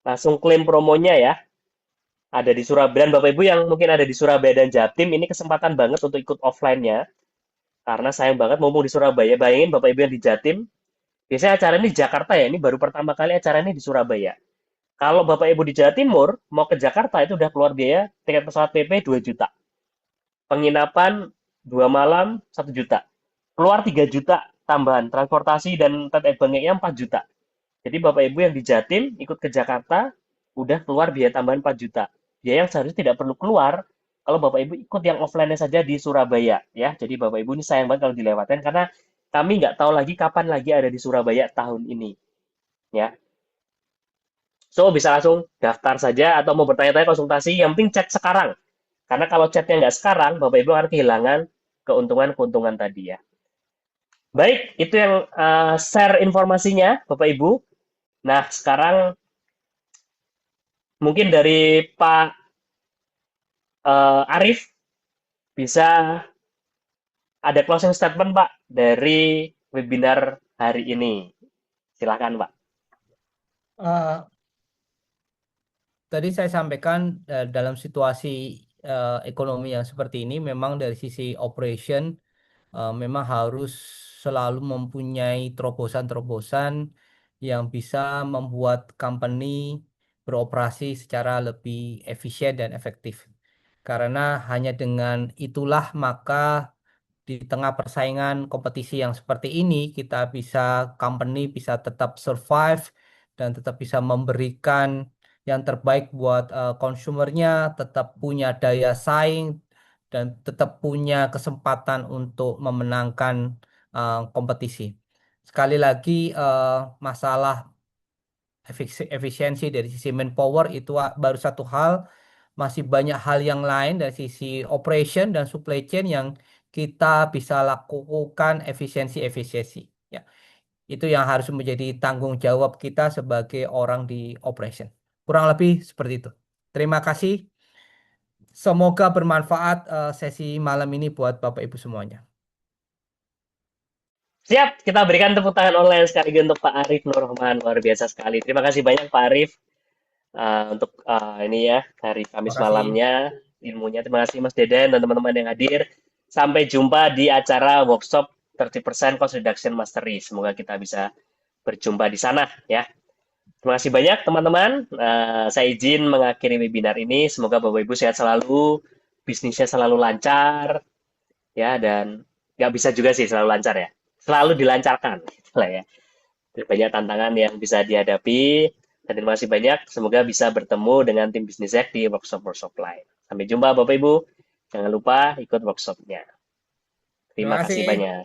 Langsung klaim promonya ya. ada di Surabaya, dan Bapak Ibu yang mungkin ada di Surabaya dan Jatim, ini kesempatan banget untuk ikut offline-nya, karena sayang banget mumpung di Surabaya. Bayangin Bapak Ibu yang di Jatim, biasanya acara ini di Jakarta ya, ini baru pertama kali acara ini di Surabaya. Kalau Bapak Ibu di Jawa Timur, mau ke Jakarta itu udah keluar biaya tiket pesawat PP 2 juta. Penginapan 2 malam 1 juta. Keluar 3 juta tambahan, transportasi dan tete bengeknya 4 juta. Jadi Bapak Ibu yang di Jatim ikut ke Jakarta, udah keluar biaya tambahan 4 juta. Biaya yang seharusnya tidak perlu keluar kalau Bapak Ibu ikut yang offline-nya saja di Surabaya. Ya, jadi Bapak Ibu ini sayang banget kalau dilewatkan, karena kami nggak tahu lagi kapan lagi ada di Surabaya tahun ini. Ya, so bisa langsung daftar saja atau mau bertanya-tanya konsultasi, yang penting chat sekarang. Karena kalau chatnya nggak sekarang, Bapak Ibu akan kehilangan keuntungan-keuntungan tadi ya. Baik, itu yang share informasinya Bapak Ibu. Nah, sekarang mungkin dari Pak Arif bisa ada closing statement Pak dari webinar hari ini. Silakan Pak. Eh, Tadi saya sampaikan dalam situasi ekonomi yang seperti ini, memang dari sisi operation memang harus selalu mempunyai terobosan-terobosan yang bisa membuat company beroperasi secara lebih efisien dan efektif. Karena hanya dengan itulah maka di tengah persaingan kompetisi yang seperti ini, kita bisa company bisa tetap survive dan tetap bisa memberikan yang terbaik buat konsumernya, tetap punya daya saing dan tetap punya kesempatan untuk memenangkan kompetisi. Sekali lagi, masalah efisiensi dari sisi manpower itu baru satu hal, masih banyak hal yang lain dari sisi operation dan supply chain yang kita bisa lakukan efisiensi-efisiensi. Ya, itu yang harus menjadi tanggung jawab kita sebagai orang di operation. Kurang lebih seperti itu. Terima kasih. Semoga bermanfaat sesi malam ini buat Bapak Ibu semuanya. Siap, kita berikan tepuk tangan online sekali lagi untuk Pak Arif Nurrahman. Luar biasa sekali. Terima kasih banyak Pak Arif untuk ini ya, hari Terima Kamis kasih. malamnya, ilmunya. Terima kasih Mas Deden dan teman-teman yang hadir. Sampai jumpa di acara workshop 30% Cost Reduction Mastery. Semoga kita bisa berjumpa di sana ya. Terima kasih banyak teman-teman. Saya izin mengakhiri webinar ini. Semoga Bapak Ibu sehat selalu, bisnisnya selalu lancar, ya, dan nggak bisa juga sih selalu lancar ya. Selalu dilancarkan, gitu lah ya. Banyak tantangan yang bisa dihadapi. Dan terima kasih banyak. Semoga bisa bertemu dengan tim Bisnis Hack di workshop-workshop lain. Sampai jumpa Bapak Ibu. Jangan lupa ikut workshopnya. Terima Terima kasih kasih. banyak.